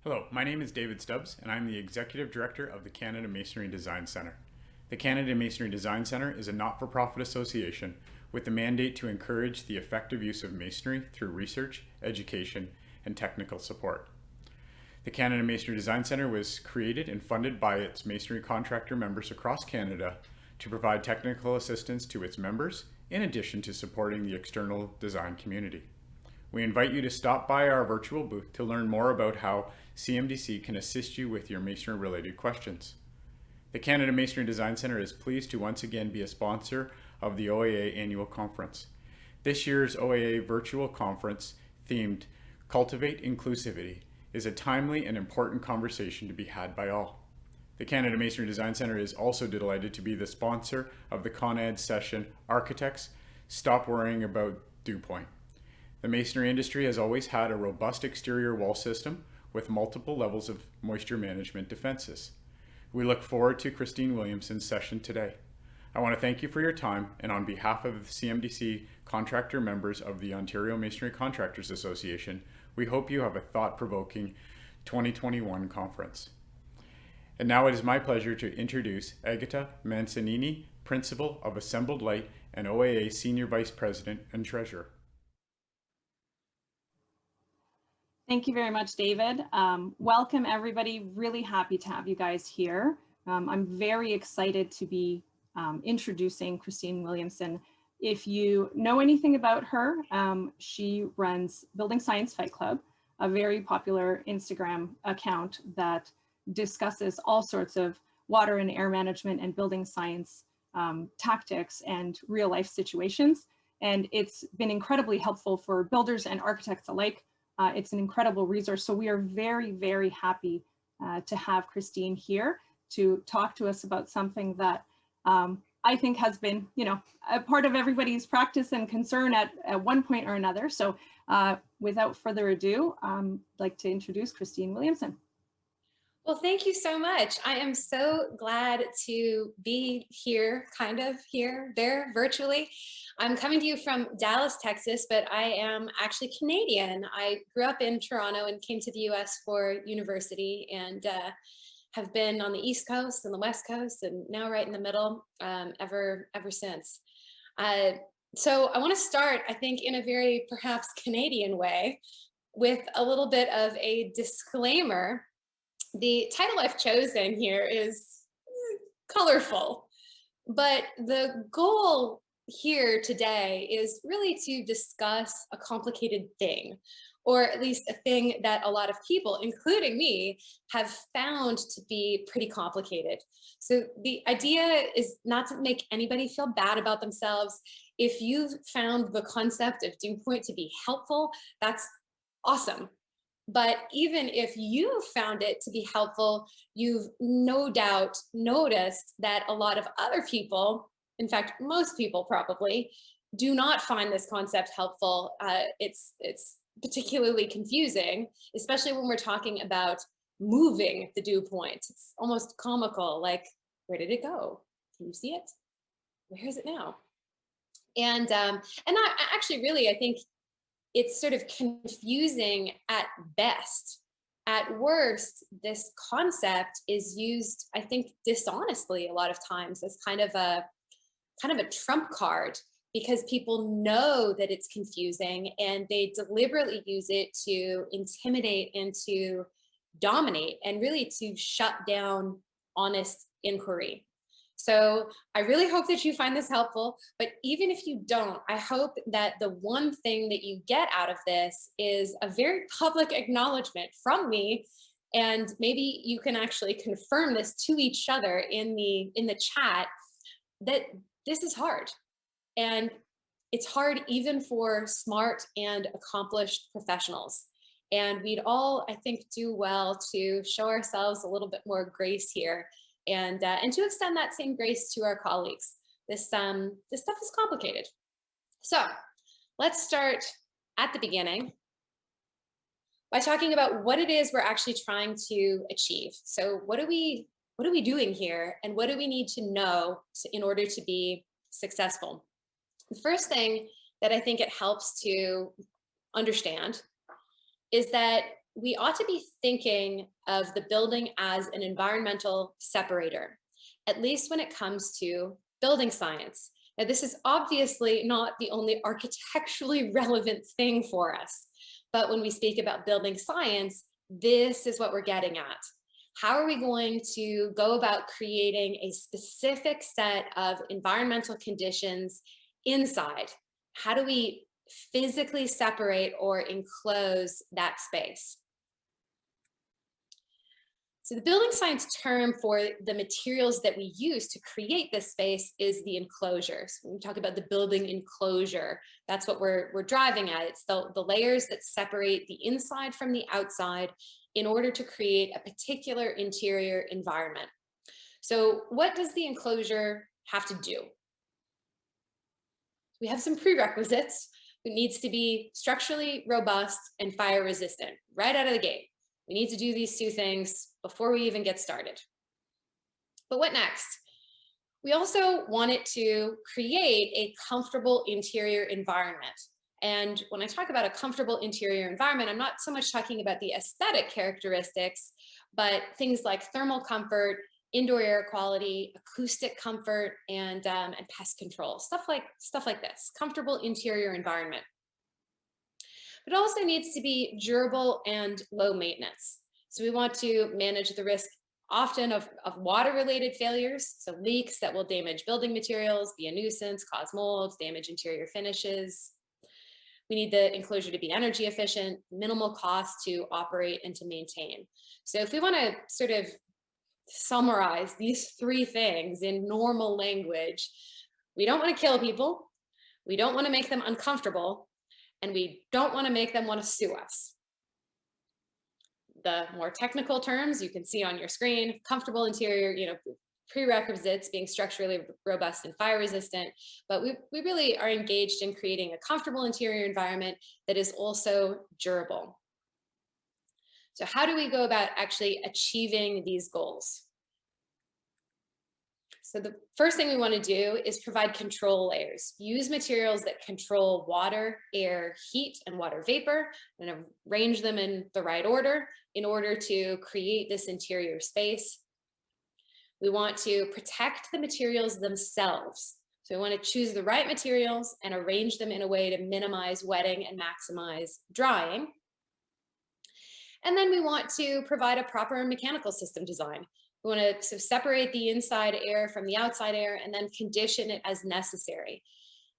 Hello, my name is David Stubbs, and I'm the Executive Director of the Canada Masonry Design Centre. The Canada Masonry Design Centre is a not-for-profit association with the mandate to encourage the effective use of masonry through research, education, and technical support. The Canada Masonry Design Centre was created and funded by its masonry contractor members across Canada to provide technical assistance to its members, in addition to supporting the external design community. We invite you to stop by our virtual booth to learn more about how CMDC can assist you with your masonry-related questions. The Canada Masonry Design Centre is pleased to once again be a sponsor of the OAA Annual Conference. This year's OAA Virtual Conference, themed Cultivate Inclusivity, is a timely and important conversation to be had by all. The Canada Masonry Design Centre is also delighted to be the sponsor of the ConEd session Architects, Stop Worrying About Dew Point. The masonry industry has always had a robust exterior wall system with multiple levels of moisture management defenses. We look forward to Christine Williamson's session today. I want to thank you for your time, and on behalf of the CMDC contractor members of the Ontario Masonry Contractors Association, we hope you have a thought-provoking 2021 conference. And now it is my pleasure to introduce Agata Manzanini, Principal of Assembled Light and OAA Senior Vice President and Treasurer. Thank you very much, David. Welcome, everybody. Really happy to have you guys here. I'm very excited to be introducing Christine Williamson. If you know anything about her, she runs Building Science Fight Club, a very popular Instagram account that discusses all sorts of water and air management and building science tactics and real life situations. And it's been incredibly helpful for builders and architects alike. It's an incredible resource. So we are very, very happy to have Christine here to talk to us about something that I think has been, a part of everybody's practice and concern at one point or another. So without further ado, I'd like to introduce Christine Williamson. Well, thank you so much. I am so glad to be here, kind of here, there, virtually. I'm coming to you from Dallas, Texas, but I am actually Canadian. I grew up in Toronto and came to the US for university, and have been on the East Coast and the West Coast and now right in the middle ever since. So I want to start, I think, in a very perhaps Canadian way with a little bit of a disclaimer. The title I've chosen here is colorful, but the goal here today is really to discuss a complicated thing, or at least a thing that a lot of people, including me, have found to be pretty complicated. So the idea is not to make anybody feel bad about themselves. If you've found the concept of dew point to be helpful, that's awesome. But even if you found it to be helpful, you've no doubt noticed that a lot of other people, in fact, most people probably, do not find this concept helpful. It's particularly confusing, especially when we're talking about moving the dew point. It's almost comical, like, where did it go? Can you see it? Where is it now? And actually, really, I think it's sort of confusing at best. At worst, this concept is used, I think, dishonestly a lot of times as kind of a trump card, because people know that it's confusing and they deliberately use it to intimidate and to dominate and really to shut down honest inquiry. So I really hope that you find this helpful, but even if you don't, I hope that the one thing that you get out of this is a very public acknowledgement from me, and maybe you can actually confirm this to each other in the chat, that this is hard. And it's hard even for smart and accomplished professionals. And we'd all, I think, do well to show ourselves a little bit more grace here, and to extend that same grace to our colleagues. This stuff is complicated. So let's start at the beginning by talking about what it is we're actually trying to achieve. So what are we doing here, and what do we need to know in order to be successful? The first thing that I think it helps to understand is that we ought to be thinking of the building as an environmental separator, at least when it comes to building science. Now, this is obviously not the only architecturally relevant thing for us, but when we speak about building science, this is what we're getting at. How are we going to go about creating a specific set of environmental conditions inside? How do we physically separate or enclose that space? So the building science term for the materials that we use to create this space is the enclosure. So when we talk about the building enclosure, that's what we're driving at. It's the layers that separate the inside from the outside in order to create a particular interior environment. So what does the enclosure have to do? We have some prerequisites. It needs to be structurally robust and fire resistant right out of the gate. We need to do these two things before we even get started. But what next? We also want it to create a comfortable interior environment. And when I talk about a comfortable interior environment, I'm not so much talking about the aesthetic characteristics, but things like thermal comfort, indoor air quality, acoustic comfort, and pest control, stuff like this, comfortable interior environment. But it also needs to be durable and low maintenance. So we want to manage the risk often of water-related failures, so leaks that will damage building materials, be a nuisance, cause mold, damage interior finishes. We need the enclosure to be energy efficient, minimal cost to operate and to maintain. So if we want to sort of summarize these three things in normal language, we don't want to kill people, we don't want to make them uncomfortable, and we don't want to make them want to sue us. The more technical terms you can see on your screen: comfortable interior, prerequisites being structurally robust and fire resistant, but we really are engaged in creating a comfortable interior environment that is also durable. So how do we go about actually achieving these goals? So the first thing we want to do is provide control layers. Use materials that control water, air, heat, and water vapor, and arrange them in the right order in order to create this interior space. We want to protect the materials themselves. So we want to choose the right materials and arrange them in a way to minimize wetting and maximize drying. And then we want to provide a proper mechanical system design. We want to separate the inside air from the outside air and then condition it as necessary.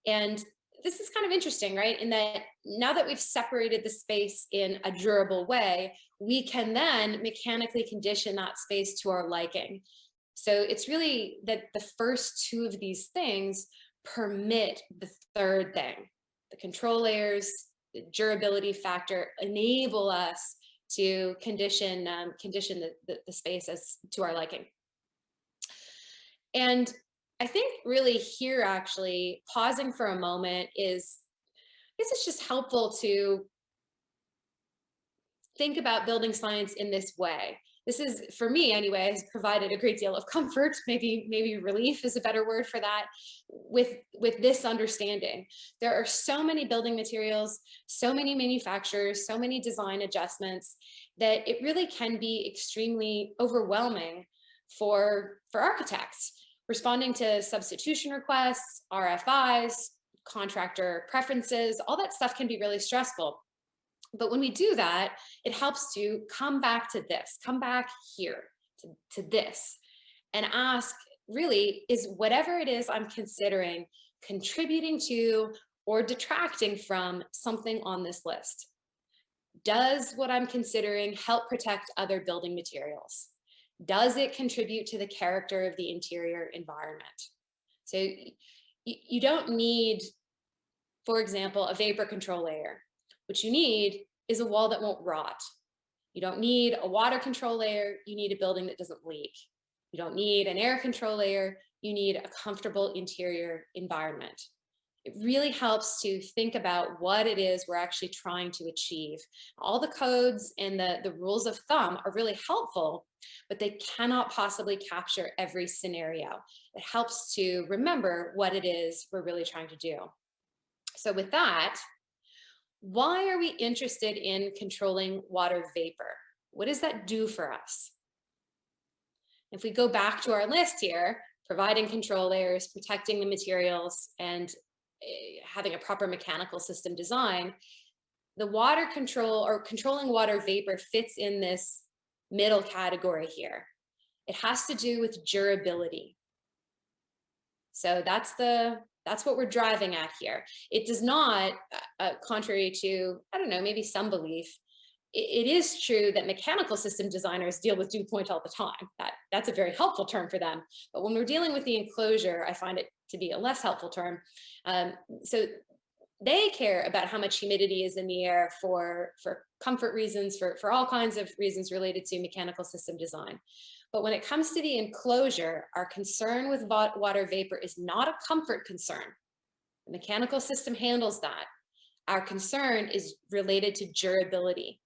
And this is kind of interesting, right? In that now that we've separated the space in a durable way, we can then mechanically condition that space to our liking. So it's really that the first two of these things permit the third thing. The control layers, the durability factor enable us to condition the space as to our liking. And I think really here, actually pausing for a moment is, I guess it's just helpful to think about building science in this way. This is, for me anyway, has provided a great deal of comfort, maybe relief is a better word for that, with this understanding. There are so many building materials, so many manufacturers, so many design adjustments that it really can be extremely overwhelming for architects. Responding to substitution requests, RFIs, contractor preferences, all that stuff can be really stressful. But when we do that, it helps to come back to this, come back here to this, and ask, really, is whatever it is I'm considering contributing to or detracting from something on this list? Does what I'm considering help protect other building materials? Does it contribute to the character of the interior environment? So you don't need, for example, a vapor control layer. What you need is a wall that won't rot. You don't need a water control layer. You need a building that doesn't leak. You don't need an air control layer. You need a comfortable interior environment. It really helps to think about what it is we're actually trying to achieve. All the codes and the rules of thumb are really helpful, but they cannot possibly capture every scenario. It helps to remember what it is we're really trying to do. So with that, why are we interested in controlling water vapor? What does that do for us? If we go back to our list here, providing control layers, protecting the materials, and having a proper mechanical system design, the water control or controlling water vapor fits in this middle category here. It has to do with durability. So that's what we're driving at here. It does not, contrary to, I don't know, maybe some belief, it is true that mechanical system designers deal with dew point all the time. That's a very helpful term for them. But when we're dealing with the enclosure, I find it to be a less helpful term. So they care about how much humidity is in the air for comfort reasons, for all kinds of reasons related to mechanical system design. But when it comes to the enclosure, our concern with water vapor is not a comfort concern. The mechanical system handles that. Our concern is related to durability.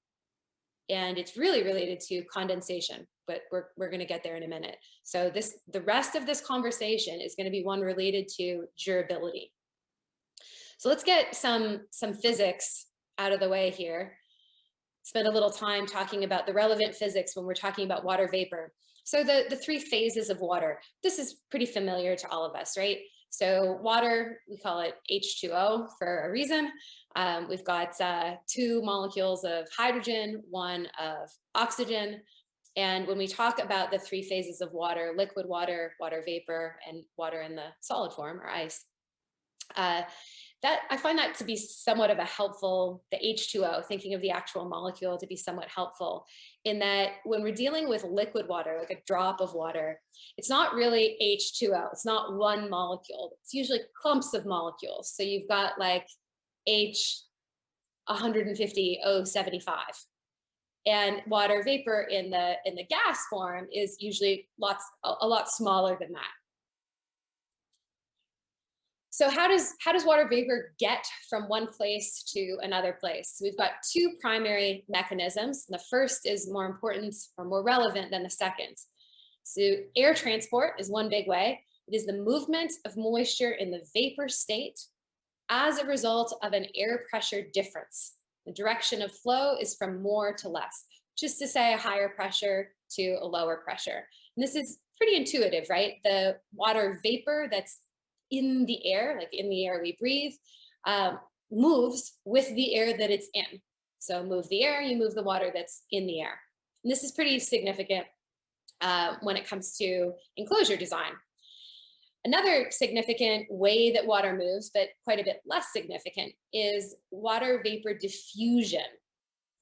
And it's really related to condensation, but we're going to get there in a minute. So the rest of this conversation is going to be one related to durability. So let's get some physics out of the way here. Spend a little time talking about the relevant physics when we're talking about water vapor. So the three phases of water, this is pretty familiar to all of us, right? So water, we call it H2O for a reason. We've got 2 molecules of hydrogen, 1 of oxygen. And when we talk about the 3 phases of water, liquid water, water vapor, and water in the solid form or ice, that I find that to be somewhat of a helpful, the H2O, thinking of the actual molecule to be somewhat helpful in that when we're dealing with liquid water, like a drop of water, it's not really H2O. It's not one molecule. It's usually clumps of molecules. So you've got like H150O75. And water vapor in the gas form is usually a lot smaller than that. So how does water vapor get from one place to another place? So we've got 2 primary mechanisms. The first is more important or more relevant than the second. So air transport is one big way. It is the movement of moisture in the vapor state as a result of an air pressure difference. The direction of flow is from more to less, just to say a higher pressure to a lower pressure. And this is pretty intuitive, right? The water vapor that's in the air, like in the air we breathe, moves with the air that it's in. So move the air, you move the water that's in the air. And this is pretty significant when it comes to enclosure design. Another significant way that water moves, but quite a bit less significant, is water vapor diffusion,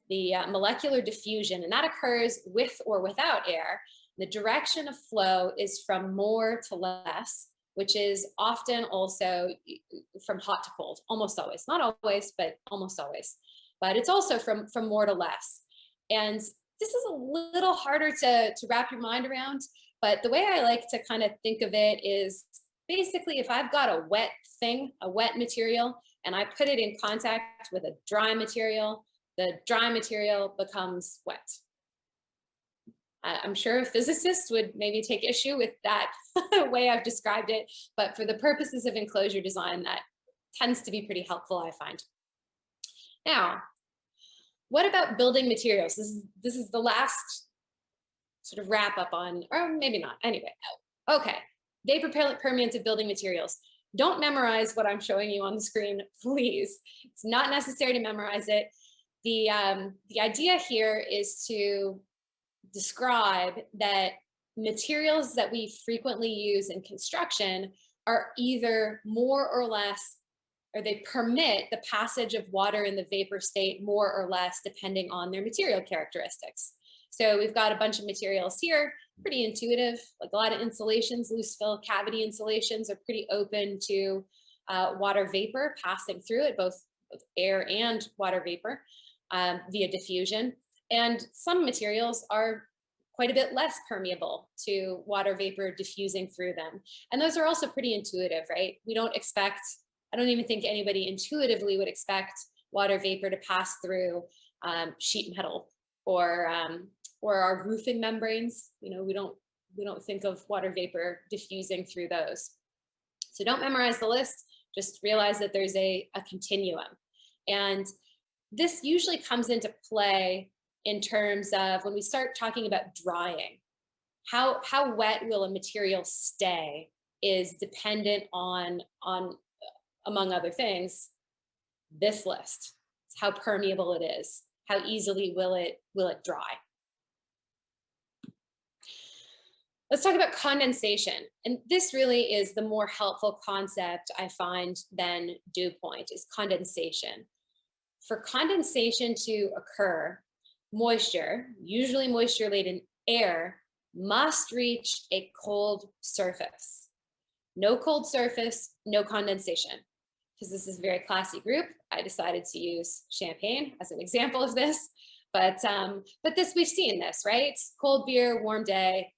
the molecular diffusion, and that occurs with or without air. The direction of flow is from more to less, which is often also from hot to cold, almost always. Not always, but almost always. But it's also from more to less. And this is a little harder to wrap your mind around, but the way I like to kind of think of it is basically if I've got a wet thing, a wet material, and I put it in contact with a dry material, the dry material becomes wet. I'm sure a physicist would maybe take issue with that way I've described it, but for the purposes of enclosure design, that tends to be pretty helpful, I find. Now, what about building materials? This is the last sort of wrap up on, or maybe not, anyway. Okay, vapor permeance of building materials. Don't memorize what I'm showing you on the screen, please. It's not necessary to memorize it. The idea here is to describe that materials that we frequently use in construction are either more or less, or they permit the passage of water in the vapor state more or less depending on their material characteristics. So we've got a bunch of materials here, pretty intuitive, like a lot of insulations, loose fill cavity insulations are pretty open to water vapor passing through it, both air and water vapor via diffusion. And some materials are quite a bit less permeable to water vapor diffusing through them. And those are also pretty intuitive, right? We don't expect, I don't even think anybody intuitively would expect water vapor to pass through sheet metal or our roofing membranes. You know, we don't think of water vapor diffusing through those. So don't memorize the list, just realize that there's a continuum. And this usually comes into play in terms of when we start talking about drying. How wet will a material stay is dependent on among other things, this list. It's how permeable it is. How easily will it dry? Let's talk about condensation. And this really is the more helpful concept I find than dew point is condensation. For condensation to occur, moisture, usually moisture-laden air, must reach a cold surface. No cold surface, no condensation. Because this is a very classy group, I decided to use champagne as an example of this. But this, we've seen this, right? Cold beer, warm day.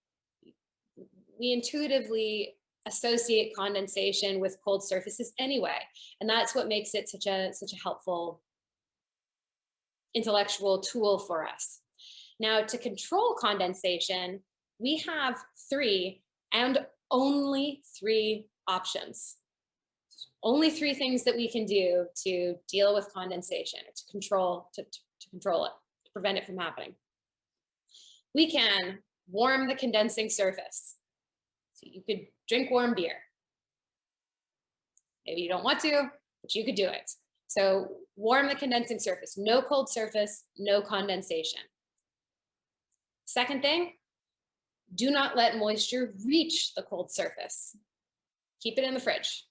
We intuitively associate condensation with cold surfaces anyway. And that's what makes it such a helpful intellectual tool for us. Now, to control condensation, we have 3 and only 3 options. Only 3 things that we can do to deal with condensation, to control it, to prevent it from happening. We can warm the condensing surface. So you could drink warm beer. Maybe you don't want to, but you could do it. So warm the condensing surface, no cold surface, no condensation. Second thing, do not let moisture reach the cold surface. Keep it in the fridge.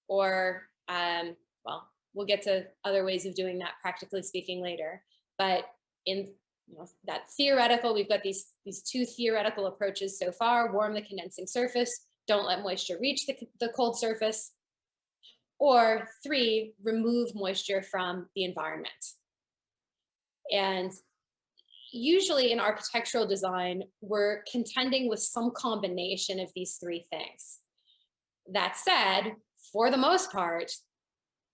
Or, well, we'll get to other ways of doing that, practically speaking, later. But in that theoretical, we've got these 2 theoretical approaches so far: warm the condensing surface, don't let moisture reach the cold surface, or 3, remove moisture from the environment. And usually in architectural design, we're contending with some combination of these 3 things. That said, for the most part,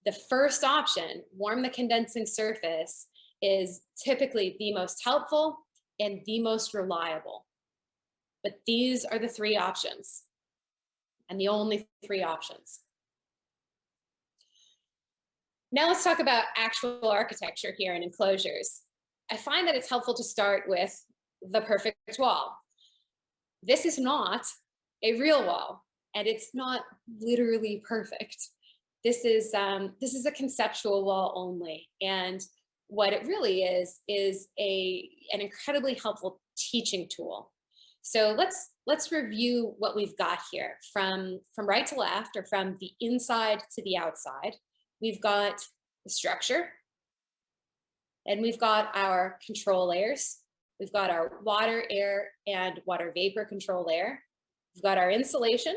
the first option, warm the condensing surface, is typically the most helpful and the most reliable. But these are the 3 options, and the only 3 options. Now let's talk about actual architecture here in enclosures. I find that it's helpful to start with the perfect wall. This is not a real wall, and it's not literally perfect. This is a conceptual wall only, and what it really is an incredibly helpful teaching tool. So let's review what we've got here from right to left, or from the inside to the outside. We've got the structure, and we've got our control layers. We've got our water, air, and water vapor control layer. We've got our insulation.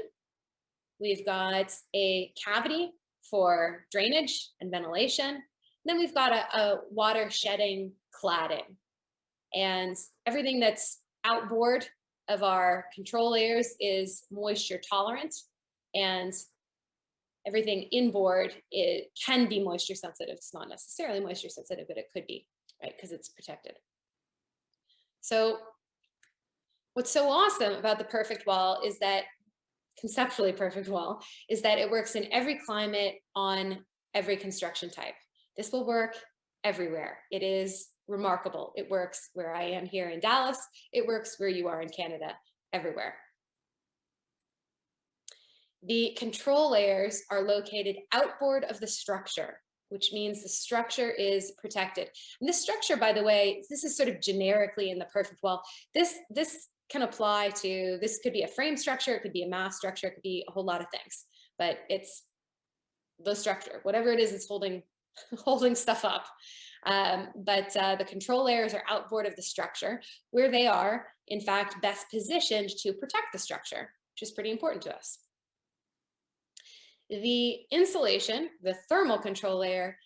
We've got a cavity for drainage and ventilation. And then we've got a water shedding cladding. And everything that's outboard of our control layers is moisture tolerant, and everything inboard, it can be moisture sensitive. It's not necessarily moisture sensitive, but it could be, right? Because it's protected. So what's so awesome about the perfect wall is that, conceptually perfect wall, is that it works in every climate on every construction type. This will work everywhere. It is remarkable. It works where I am here in Dallas. It works where you are in Canada, everywhere. The control layers are located outboard of the structure, which means the structure is protected. And this structure, by the way, this is sort of generically in the perfect wall. This can apply to, this could be a frame structure, it could be a mass structure, it could be a whole lot of things, but it's the structure, whatever it is, it's holding stuff up. But the control layers are outboard of the structure, where they are, in fact, best positioned to protect the structure, which is pretty important to us. The insulation, the thermal control layer,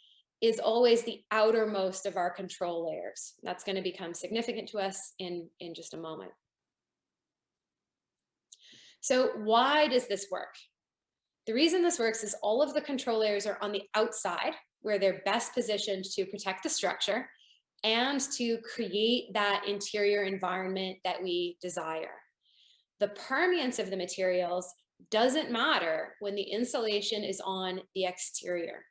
is always the outermost of our control layers. That's going to become significant to us in just a moment. So why does this work? The reason this works is all of the control layers are on the outside, where they're best positioned to protect the structure and to create that interior environment that we desire. The permeance of the materials doesn't matter when the insulation is on the exterior.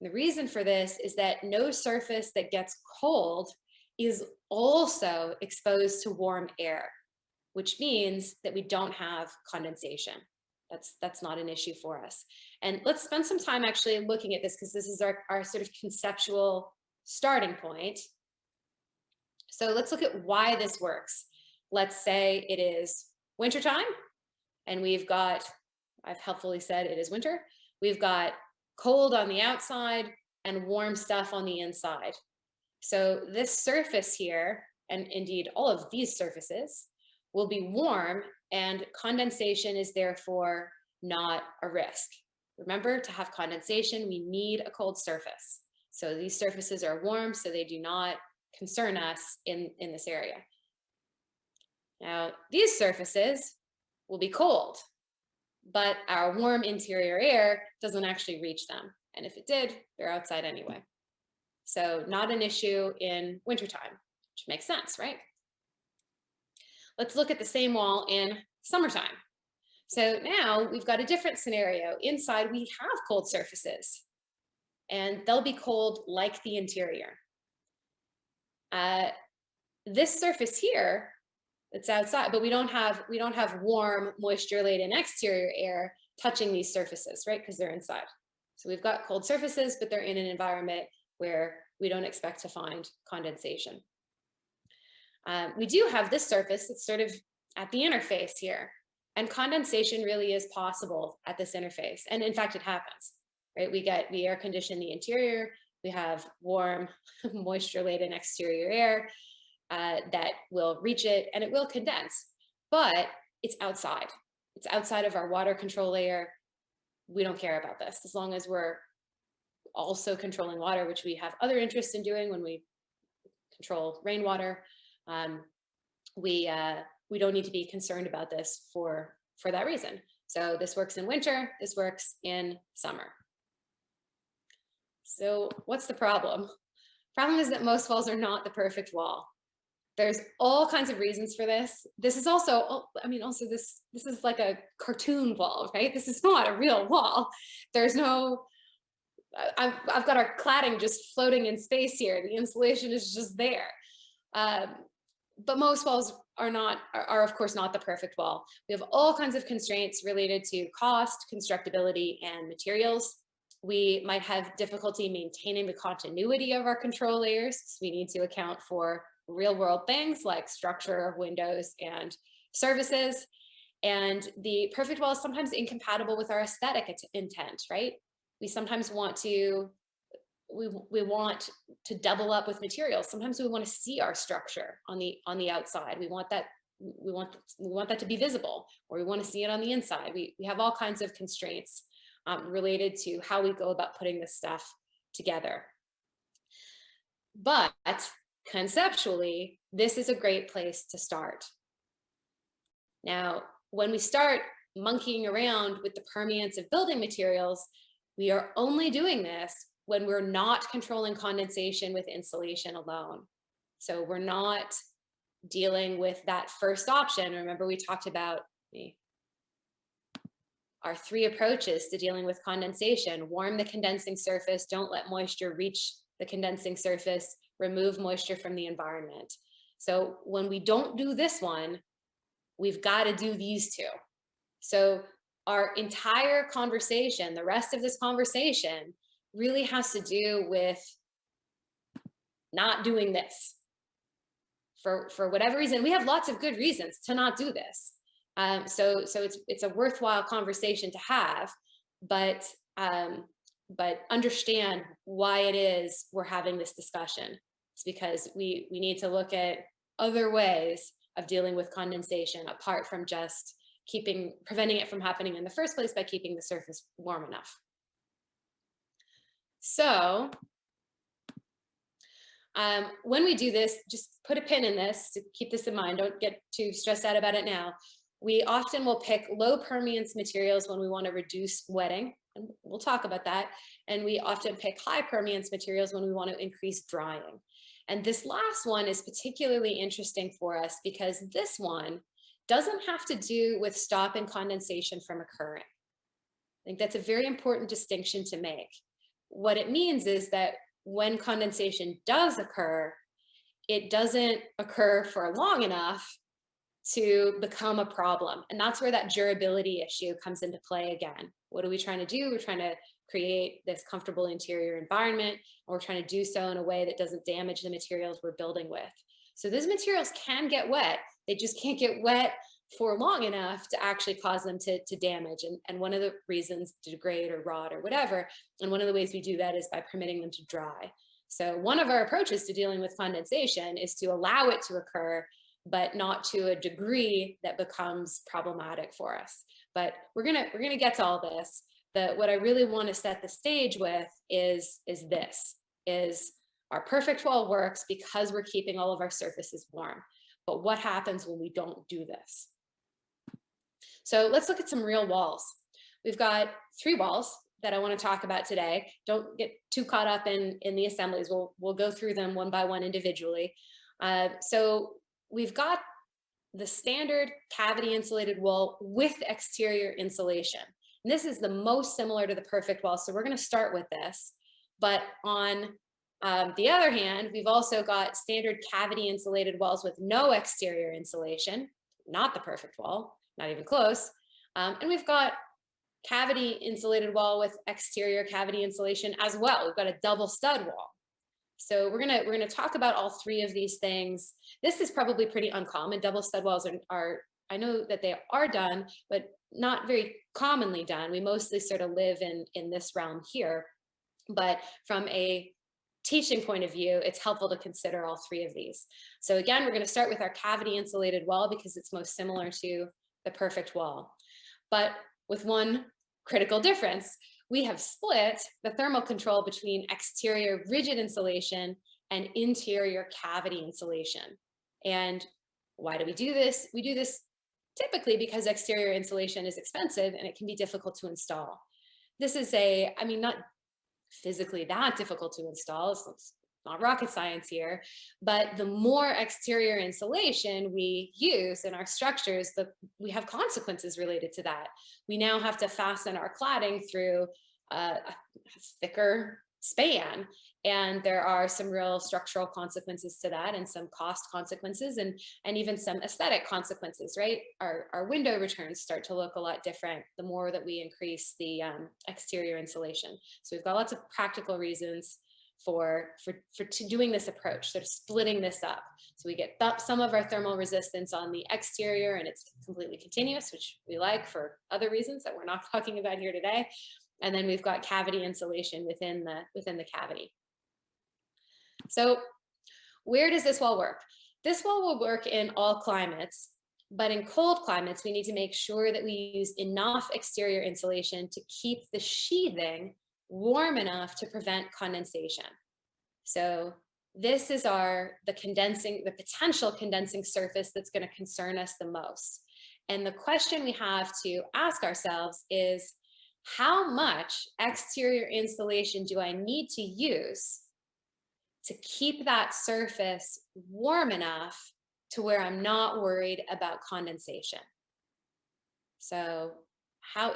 And the reason for this is that no surface that gets cold is also exposed to warm air, which means that we don't have condensation. That's not an issue for us. And let's spend some time actually looking at this, because this is our sort of conceptual starting point. So let's look at why this works. Let's say it is wintertime, and we've got, I've helpfully said it is winter. We've got cold on the outside and warm stuff on the inside. So this surface here, and indeed all of these surfaces, will be warm, and condensation is therefore not a risk. Remember, to have condensation, we need a cold surface. So these surfaces are warm, so they do not concern us in this area. Now, these surfaces will be cold, but our warm interior air doesn't actually reach them. And if it did, they're outside anyway. So not an issue in wintertime, which makes sense, right? Let's look at the same wall in summertime. So now we've got a different scenario. Inside, we have cold surfaces, and they'll be cold like the interior. This surface here, it's outside, but we don't have warm, moisture-laden exterior air touching these surfaces, right? Because they're inside. So we've got cold surfaces, but they're in an environment where we don't expect to find condensation. We do have this surface that's sort of at the interface here, and condensation really is possible at this interface. And in fact, it happens, right? We air condition the interior, we have warm, moisture-laden exterior air that will reach it, and it will condense, but it's outside. It's outside of our water control layer. We don't care about this as long as we're also controlling water, which we have other interests in doing when we control rainwater. We don't need to be concerned about this for that reason. So this works in winter, this works in summer. So what's the problem? Problem is that most walls are not the perfect wall. There's all kinds of reasons for this. This is also, this is like a cartoon wall, right? This is not a real wall. There's no, I've got our cladding just floating in space here. The insulation is just there. But most walls are of course not the perfect wall. We have all kinds of constraints related to cost, constructability, and materials. We might have difficulty maintaining the continuity of our control layers, so we need to account for real world things like structure, windows, and services. And the perfect wall is sometimes incompatible with our aesthetic intent, right? We sometimes want to double up with materials. Sometimes we want to see our structure on the outside. We want that to be visible, or we want to see it on the inside. We have all kinds of constraints related to how we go about putting this stuff together. But conceptually, this is a great place to start. Now, when we start monkeying around with the permeance of building materials, we are only doing this when we're not controlling condensation with insulation alone. So we're not dealing with that first option. Remember, we talked about our 3 approaches to dealing with condensation: warm the condensing surface, don't let moisture reach the condensing surface, remove moisture from the environment. So when we don't do this one, we've got to do these 2. So our entire conversation, the rest of this conversation, really has to do with not doing this. For whatever reason, we have lots of good reasons to not do this. So it's a worthwhile conversation to have, but understand why it is we're having this discussion. It's because we need to look at other ways of dealing with condensation apart from just preventing it from happening in the first place by keeping the surface warm enough. So when we do this, just put a pin in this to keep this in mind. Don't get too stressed out about it now. We often will pick low permeance materials when we want to reduce wetting, and we'll talk about that. And we often pick high permeance materials when we want to increase drying. And this last one is particularly interesting for us because this one doesn't have to do with stopping condensation from occurring. I think that's a very important distinction to make. what it means is that when condensation does occur, it doesn't occur for long enough to become a problem. And that's where that durability issue comes into play again. What are we trying to do? We're trying to create this comfortable interior environment, and we're trying to do so in a way that doesn't damage the materials we're building with. So those materials can get wet. They just can't get wet for long enough to actually cause them to damage. And one of the reasons to degrade or rot or whatever, and one of the ways we do that is by permitting them to dry. So one of our approaches to dealing with condensation is to allow it to occur, but not to a degree that becomes problematic for us. But we're gonna get to all this. What I really want to set the stage with is our perfect wall works because we're keeping all of our surfaces warm. But what happens when we don't do this? So let's look at some real walls. We've got 3 walls that I want to talk about today. Don't get too caught up in the assemblies. We'll go through them one by one individually. So we've got the standard cavity insulated wall with exterior insulation. And this is the most similar to the perfect wall. So we're going to start with this. But on the other hand, we've also got standard cavity insulated walls with no exterior insulation, not the perfect wall, not even close. And we've got cavity insulated wall with exterior cavity insulation as well. We've got a double stud wall. So we're gonna talk about all 3 of these things. This is probably pretty uncommon. Double stud walls are I know that they are done, but not very commonly done. We mostly sort of live in this realm here. But from a teaching point of view, it's helpful to consider all 3 of these. So again, we're going to start with our cavity insulated wall because it's most similar to the perfect wall. But with one critical difference, we have split the thermal control between exterior rigid insulation and interior cavity insulation. And why do we do this? We do this typically because exterior insulation is expensive and it can be difficult to install. This is not physically that difficult to install. It's not rocket science here, but the more exterior insulation we use in our structures, we have consequences related to that. We now have to fasten our cladding through a thicker span, and there are some real structural consequences to that, and some cost consequences, and even some aesthetic consequences, right? Our window returns start to look a lot different the more that we increase the exterior insulation. So we've got lots of practical reasons for doing this approach, sort of splitting this up. So we get some of our thermal resistance on the exterior, and it's completely continuous, which we like for other reasons that we're not talking about here today. And then we've got cavity insulation within the cavity. So where does this wall work? This wall will work in all climates, but in cold climates, we need to make sure that we use enough exterior insulation to keep the sheathing warm enough to prevent condensation. So this is the potential condensing surface that's going to concern us the most. And the question we have to ask ourselves is, how much exterior insulation do I need to use to keep that surface warm enough to where I'm not worried about condensation? So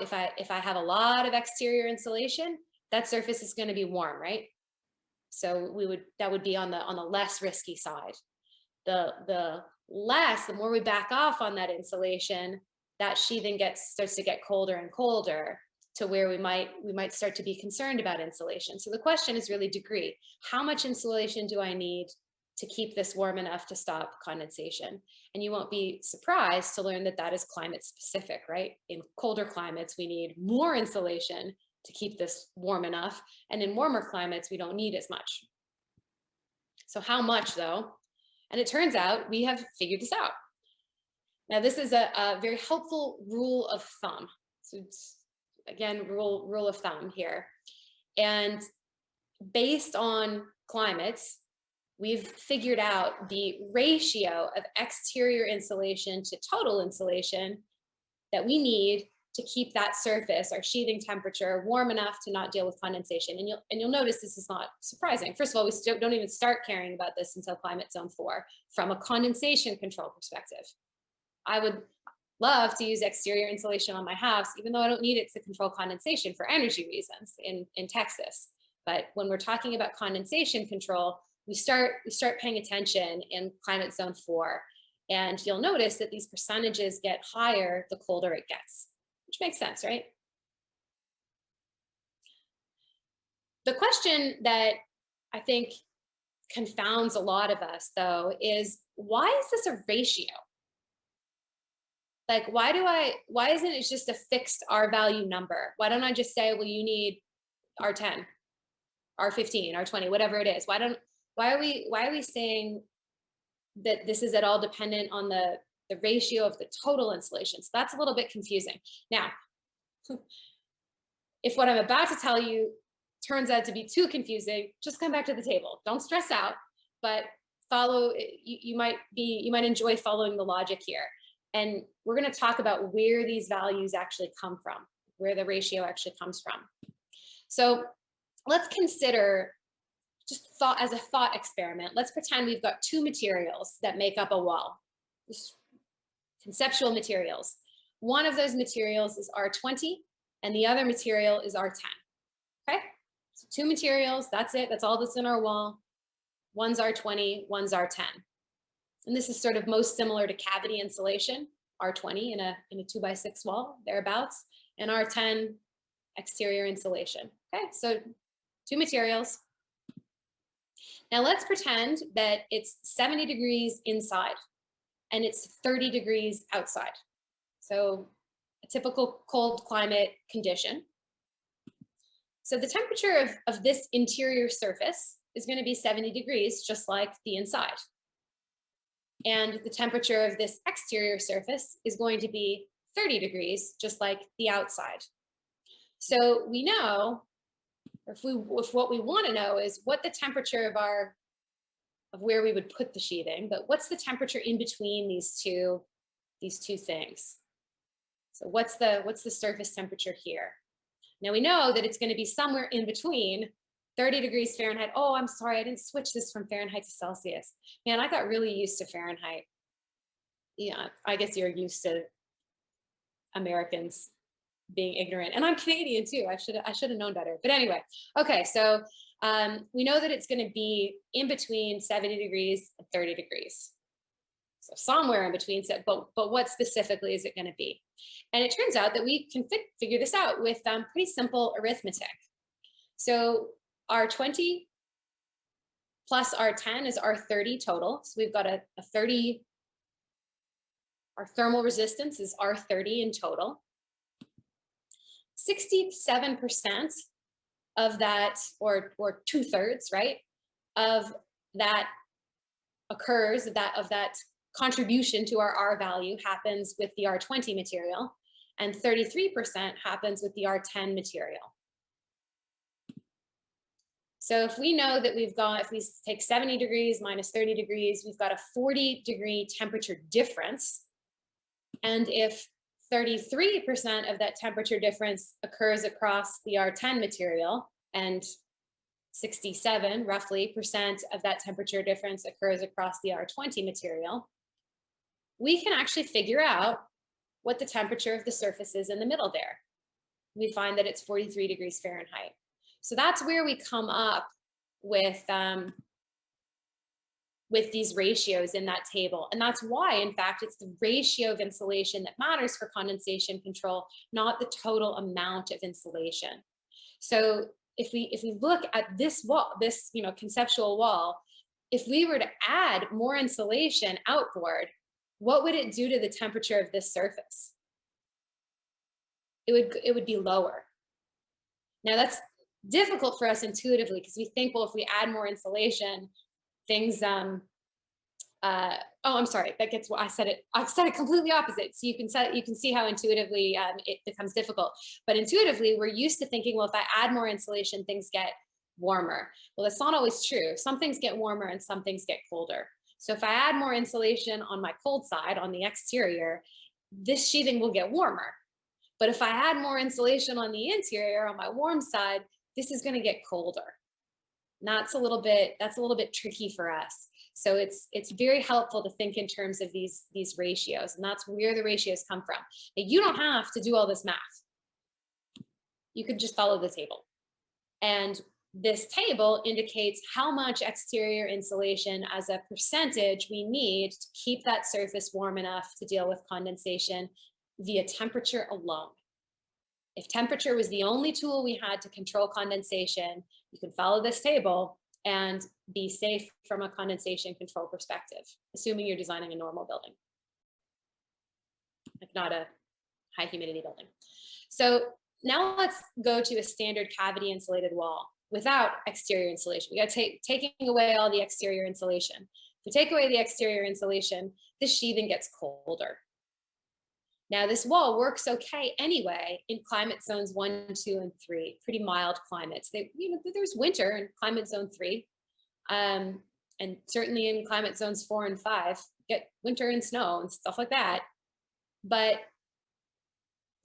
if I have a lot of exterior insulation, that surface is going to be warm, right? So that would be on the less risky side. The more we back off on that insulation, that sheathing starts to get colder and colder, to where we might start to be concerned about insulation. So the question is really degree. How much insulation do I need to keep this warm enough to stop condensation? And you won't be surprised to learn that is climate specific, right? In colder climates, we need more insulation to keep this warm enough. And in warmer climates, we don't need as much. So how much though? And it turns out we have figured this out. Now, this is a very helpful rule of thumb. So it's, again, rule of thumb here. And based on climates, we've figured out the ratio of exterior insulation to total insulation that we need to keep that surface, our sheathing temperature, warm enough to not deal with condensation. And you'll notice this is not surprising. First of all, we don't even start caring about this until climate zone 4 from a condensation control perspective. I would love to use exterior insulation on my house, even though I don't need it to control condensation for energy reasons in Texas. But when we're talking about condensation control, we start paying attention in climate zone 4. And you'll notice that these percentages get higher the colder it gets, which makes sense, right? The question that I think confounds a lot of us, though, is why is this a ratio? Like, why isn't it just a fixed R value number? Why don't I just say, well, you need R10, R15, R20, whatever it is? Why are we saying that this is at all dependent on the ratio of the total insulation? So that's a little bit confusing. Now, if what I'm about to tell you turns out to be too confusing, just come back to the table. Don't stress out, but follow. You might enjoy following the logic here. And we're going to talk about where these values actually come from, where the ratio actually comes from. So let's consider, just as a thought experiment, let's pretend we've got two materials that make up a wall, just conceptual materials. One of those materials is R20 and the other material is R10. Okay, so two materials, that's it, that's all that's in our wall. One's R20, one's R10. And this is sort of most similar to cavity insulation, R20 in a 2x6 wall, thereabouts, and R10 exterior insulation. Okay, so two materials. Now let's pretend that it's 70 degrees inside and it's 30 degrees outside. So a typical cold climate condition. So the temperature of this interior surface is going to be 70 degrees, just like the inside. And the temperature of this exterior surface is going to be 30 degrees, just like the outside. So we know, if what we want to know is what the temperature of where we would put the sheathing, but what's the temperature in between these two things? So what's the surface temperature here? Now we know that it's going to be somewhere in between 30 degrees Fahrenheit. Oh, I'm sorry, I didn't switch this from Fahrenheit to Celsius. Man, I got really used to Fahrenheit. Yeah, I guess you're used to Americans being ignorant, and I'm Canadian too. I should have known better. But anyway, okay, so we know that it's going to be in between 70 degrees and 30 degrees. So somewhere in between, but what specifically is it going to be? And it turns out that we can figure this out with pretty simple arithmetic. So R20 plus R10 is R30 total. So we've got a 30, our thermal resistance is R30 in total. 67% of that, or 2/3, right, of that occurs, of that contribution to our R value happens with the R20 material, and 33% happens with the R10 material. So if we know that if we take 70 degrees minus 30 degrees, we've got a 40-degree temperature difference. And if 33% of that temperature difference occurs across the R10 material, and 67, roughly, percent of that temperature difference occurs across the R20 material, we can actually figure out what the temperature of the surface is in the middle there. We find that it's 43 degrees Fahrenheit. So that's where we come up with these ratios in that table. And that's why, in fact, it's the ratio of insulation that matters for condensation control, not the total amount of insulation. So if we look at this wall, this conceptual wall, if we were to add more insulation outboard, what would it do to the temperature of this surface? It would be lower. Now that's difficult for us intuitively because we think, well, if we add more insulation, things oh, I'm sorry, that gets what I've said it completely opposite. So you can see how intuitively it becomes difficult. But intuitively, we're used to thinking, well, if I add more insulation, things get warmer. Well, that's not always true. Some things get warmer and some things get colder. So if I add more insulation on my cold side, on the exterior, this sheathing will get warmer. But if I add more insulation on the interior, on my warm side, this is going to get colder. And that's a little bit tricky for us. So it's very helpful to think in terms of these ratios, and that's where the ratios come from. Now, you don't have to do all this math. You could just follow the table. And this table indicates how much exterior insulation as a percentage we need to keep that surface warm enough to deal with condensation via temperature alone. If temperature was the only tool we had to control condensation, you can follow this table and be safe from a condensation control perspective, assuming you're designing a normal building, like not a high humidity building. So now let's go to a standard cavity insulated wall without exterior insulation. We got taking away all the exterior insulation. If we take away the exterior insulation, the sheathing gets colder. Now this wall works okay anyway in climate zones 1, 2, and 3, pretty mild climates. There's winter in climate zone 3, and certainly in climate zones 4 and 5, get winter and snow and stuff like that. But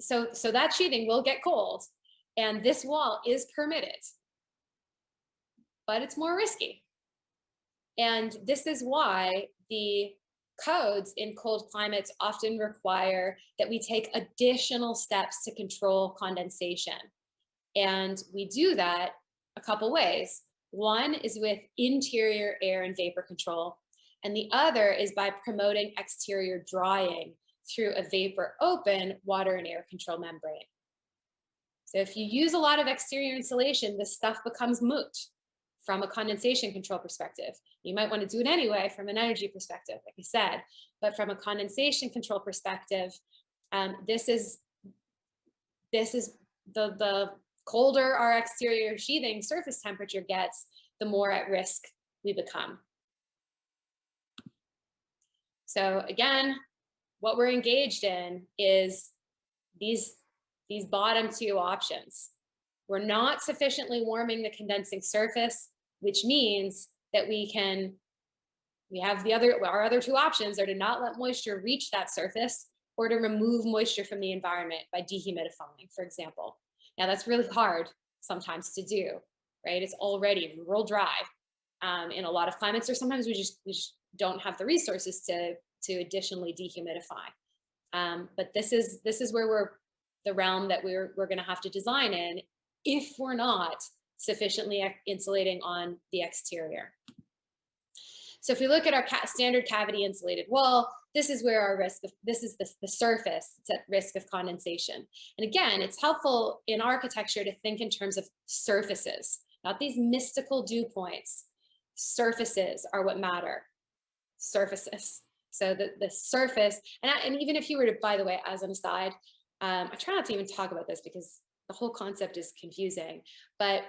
so that sheathing will get cold, and this wall is permitted, but it's more risky. And this is why the codes in cold climates often require that we take additional steps to control condensation. And we do that a couple ways. One is with interior air and vapor control, and the other is by promoting exterior drying through a vapor open water and air control membrane. So if you use a lot of exterior insulation, this stuff becomes moot from a condensation control perspective. You might want to do it anyway from an energy perspective, like I said, but from a condensation control perspective, this is the colder our exterior sheathing surface temperature gets, the more at risk we become. So again, what we're engaged in is these bottom two options. We're not sufficiently warming the condensing surface, which means that we have our other two options are to not let moisture reach that surface or to remove moisture from the environment by dehumidifying, for example. Now that's really hard sometimes to do, right? It's already real dry in a lot of climates, or sometimes we just don't have the resources to additionally dehumidify. But this is where the realm that we're going to have to design in if we're not sufficiently insulating on the exterior. So if we look at our standard cavity insulated wall, this is where our this is the surface that's at risk of condensation. And again, it's helpful in architecture to think in terms of surfaces, not these mystical dew points. Surfaces are what matter. Surfaces. So the surface, and even if you were to, by the way, as an aside, I try not to even talk about this because the whole concept is confusing, but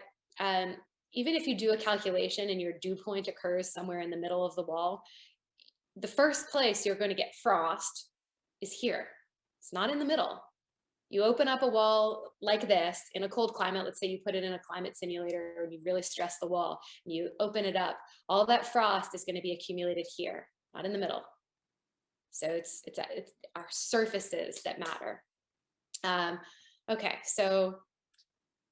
even if you do a calculation and your dew point occurs somewhere in the middle of the wall, the first place you're going to get frost is here. It's not in the middle. You open up a wall like this in a cold climate, let's say you put it in a climate simulator and you really stress the wall, and you open it up, all that frost is going to be accumulated here, not in the middle. So it's our surfaces that matter. Okay, so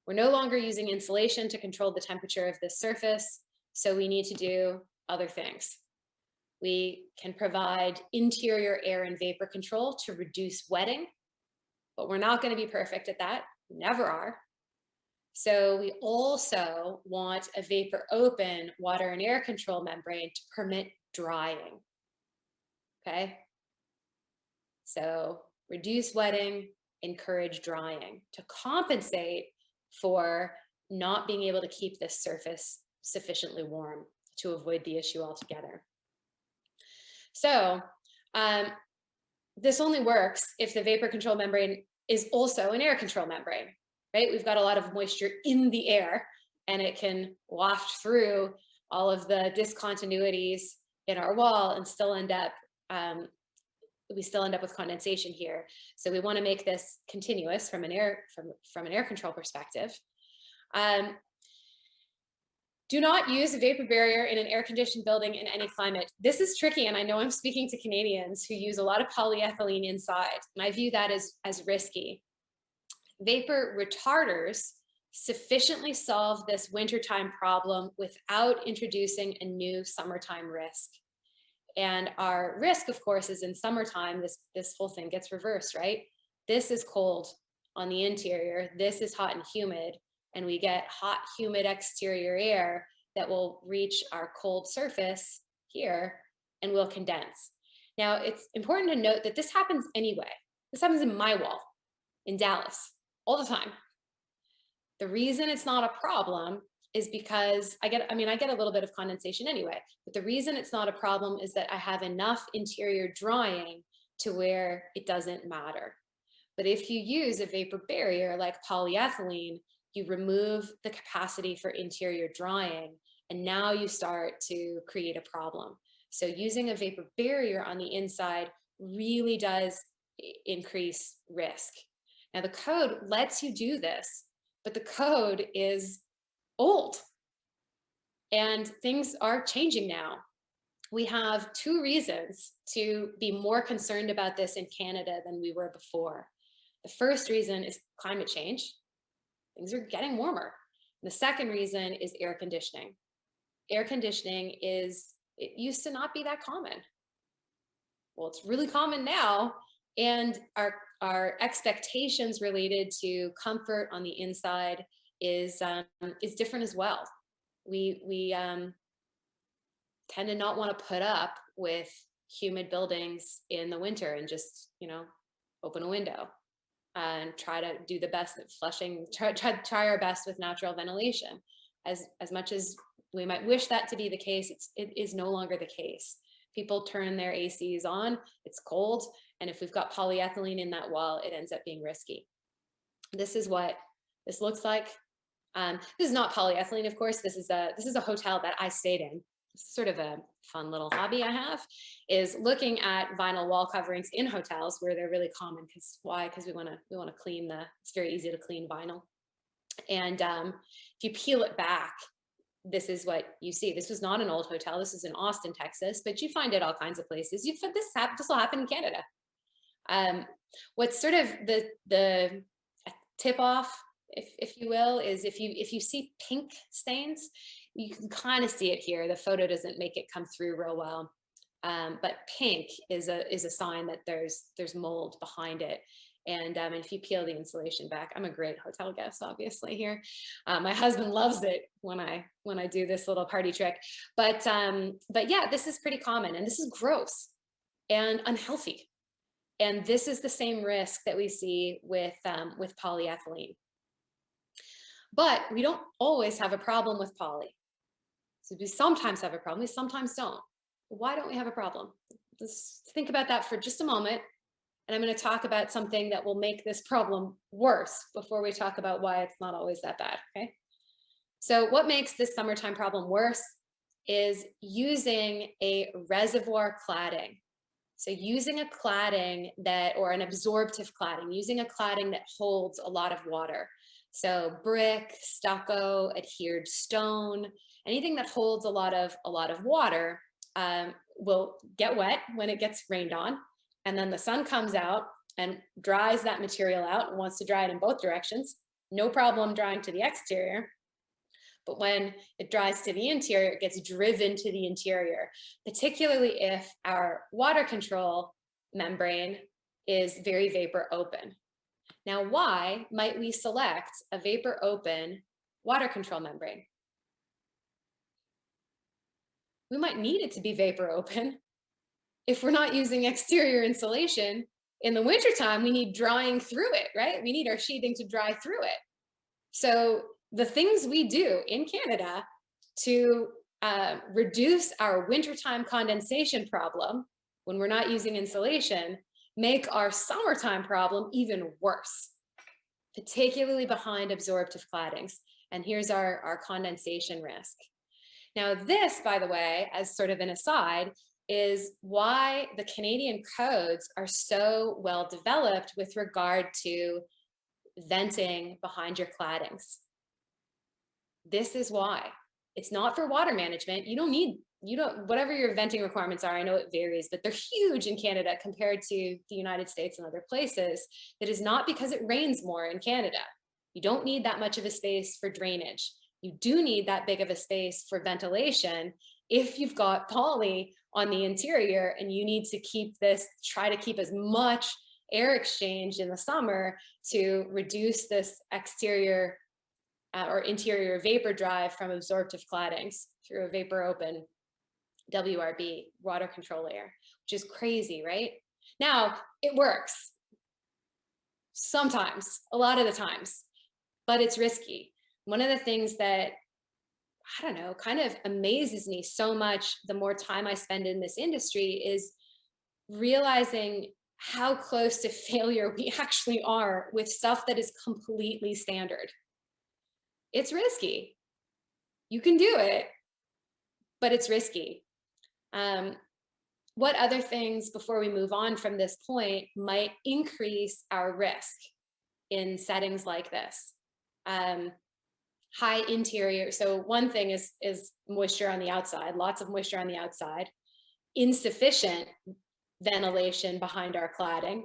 we're no longer using insulation to control the temperature of this surface, so we need to do other things. We can provide interior air and vapor control to reduce wetting, but we're not going to be perfect at that. We never are. So we also want a vapor open water and air control membrane to permit drying. Okay? So reduce wetting, encourage drying to compensate for not being able to keep this surface sufficiently warm to avoid the issue altogether. So this only works if the vapor control membrane is also an air control membrane, right? We've got a lot of moisture in the air and it can waft through all of the discontinuities in our wall and still end up, we still end up with condensation here. So we want to make this continuous from an air control perspective. Do not use a vapor barrier in an air-conditioned building in any climate. This is tricky, and I know I'm speaking to Canadians who use a lot of polyethylene inside, and I view that as risky. Vapor retarders sufficiently solve this wintertime problem without introducing a new summertime risk. And our risk, of course, is in summertime, this whole thing gets reversed, right? This is cold on the interior, this is hot and humid and we get hot, humid exterior air that will reach our cold surface here and will condense. Now, it's important to note that this happens anyway. This happens in my wall in Dallas all the time. The reason it's not a problem is because I get a little bit of condensation anyway, but the reason it's not a problem is that I have enough interior drying to where it doesn't matter. But if you use a vapor barrier like polyethylene, you remove the capacity for interior drying, and now you start to create a problem. So using a vapor barrier on the inside really does increase risk. Now the code lets you do this, but the code is old and things are changing now. We have two reasons to be more concerned about this in Canada than we were before. The first reason is climate change. Things are getting warmer. The second reason is air conditioning. Air conditioning it used to not be that common. Well, it's really common now, and our expectations related to comfort on the inside is different as well. We tend to not want to put up with humid buildings in the winter and just, open a window and try to do the best at flushing, try our best with natural ventilation. As much as we might wish that to be the case, it is no longer the case. People turn their ACs on, it's cold, and if we've got polyethylene in that wall, it ends up being risky. This is what this looks like. This is not polyethylene, of course. This is a hotel that I stayed in. Sort of a fun little hobby I have is looking at vinyl wall coverings in hotels where they're really common. Because we want to clean it's very easy to clean vinyl. And if you peel it back, this is what you see. This was not an old hotel. This is in Austin, Texas, but you find it all kinds of places. This will happen in Canada. What's sort of the tip off, if you will, is if you see pink stains, you can kind of see it here. The photo doesn't make it come through real well, but pink is a sign that there's mold behind it. And if you peel the insulation back, I'm a great hotel guest, obviously here. My husband loves it when I do this little party trick. But yeah, this is pretty common, and this is gross and unhealthy. And this is the same risk that we see with polyethylene. But we don't always have a problem with poly. So we sometimes have a problem, we sometimes don't. Why don't we have a problem? Let's think about that for just a moment. And I'm going to talk about something that will make this problem worse before we talk about why it's not always that bad, okay? So what makes this summertime problem worse is using a reservoir cladding. So using a cladding or an absorptive cladding, using a cladding that holds a lot of water. So brick, stucco, adhered stone, anything that holds a lot of water will get wet when it gets rained on. And then the sun comes out and dries that material out and wants to dry it in both directions. No problem drying to the exterior. But when it dries to the interior, it gets driven to the interior, particularly if our water control membrane is very vapor open. Now, why might we select a vapor open water control membrane? We might need it to be vapor open. If we're not using exterior insulation, in the wintertime, we need drying through it, right? We need our sheathing to dry through it. So the things we do in Canada to reduce our wintertime condensation problem when we're not using insulation make our summertime problem even worse, particularly behind absorptive claddings. And here's our condensation risk. Now this, by the way, as sort of an aside, is why the Canadian codes are so well developed with regard to venting behind your claddings. This is why. It's not for water management. Whatever your venting requirements are, I know it varies, but they're huge in Canada compared to the United States and other places. That is not because it rains more in Canada. You don't need that much of a space for drainage. You do need that big of a space for ventilation if you've got poly on the interior and you need to try to keep as much air exchange in the summer to reduce this exterior or interior vapor drive from absorptive claddings through a vapor open WRB, water control layer, which is crazy, right? Now, it works sometimes, a lot of the times, but it's risky. One of the things that, I don't know, kind of amazes me so much the more time I spend in this industry is realizing how close to failure we actually are with stuff that is completely standard. It's risky. You can do it, but it's risky. What other things, before we move on from this point, might increase our risk in settings like this? High interior. So one thing is moisture on the outside, lots of moisture on the outside, insufficient ventilation behind our cladding,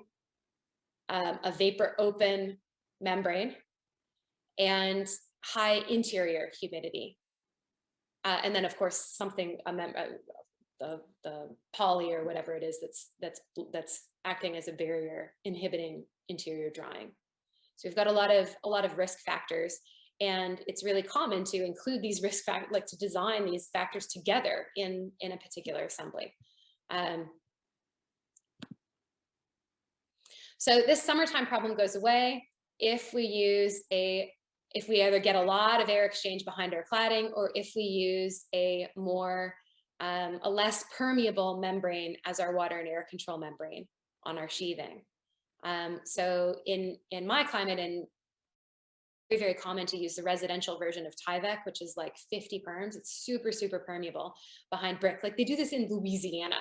a vapor open membrane, and high interior humidity. And then of course, something, the poly or whatever it is that's acting as a barrier, inhibiting interior drying. So we've got a lot of risk factors, and it's really common to include these risk factors, like to design these factors together in a particular assembly. So this summertime problem goes away if we either get a lot of air exchange behind our cladding, or if we use a less permeable membrane as our water and air control membrane on our sheathing. So in my climate, and very, very common to use the residential version of Tyvek, which is like 50 perms. It's super, super permeable behind brick. Like they do this in Louisiana.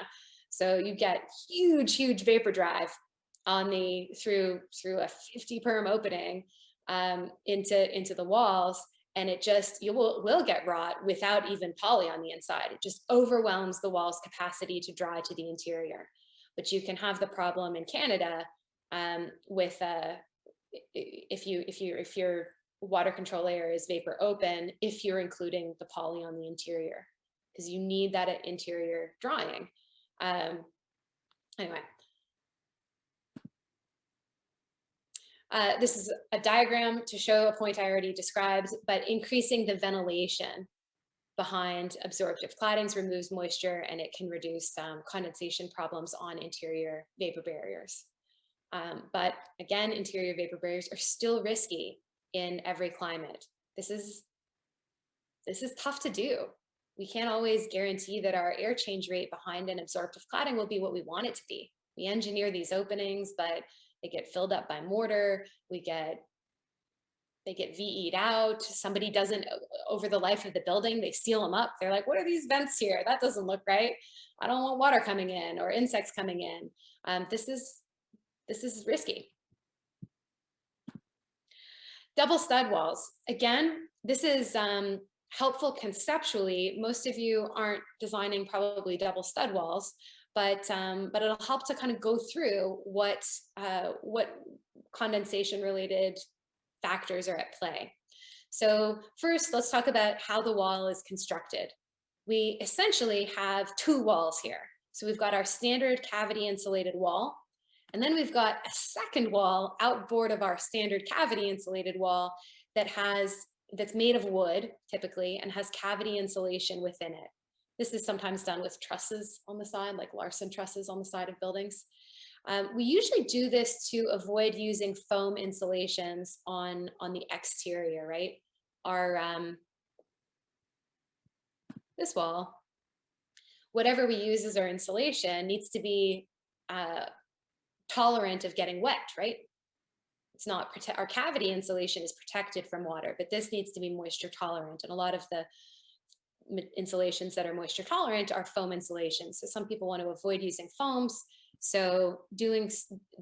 So you get huge, huge vapor drive on through a 50 perm opening into the walls. And it just, you will get rot without even poly on the inside. It just overwhelms the wall's capacity to dry to the interior. But you can have the problem in Canada with if your water control layer is vapor open, if you're including the poly on the interior, because you need that interior drying. Anyway. This is a diagram to show a point I already described, but increasing the ventilation behind absorptive claddings removes moisture, and it can reduce condensation problems on interior vapor barriers. But again, interior vapor barriers are still risky in every climate. This is tough to do. We can't always guarantee that our air change rate behind an absorptive cladding will be what we want it to be. We engineer these openings, but they get filled up by mortar. They get VE'd out. Somebody doesn't, over the life of the building, they seal them up. They're like, what are these vents here? That doesn't look right. I don't want water coming in or insects coming in. This is risky. Double stud walls. Again, this is helpful conceptually. Most of you aren't designing probably double stud walls, but it'll help to kind of go through what condensation related factors are at play. So first, let's talk about how the wall is constructed. We essentially have two walls here. So we've got our standard cavity insulated wall, and then we've got a second wall outboard of our standard cavity insulated wall that's made of wood typically and has cavity insulation within it. This is sometimes done with trusses on the side, like Larson trusses on the side of buildings. We usually do this to avoid using foam insulations on the exterior, right? This wall, whatever we use as our insulation needs to be tolerant of getting wet, right? It's not, our cavity insulation is protected from water, but this needs to be moisture tolerant. And a lot of the insulations that are moisture tolerant are foam insulations. So some people want to avoid using foams. So doing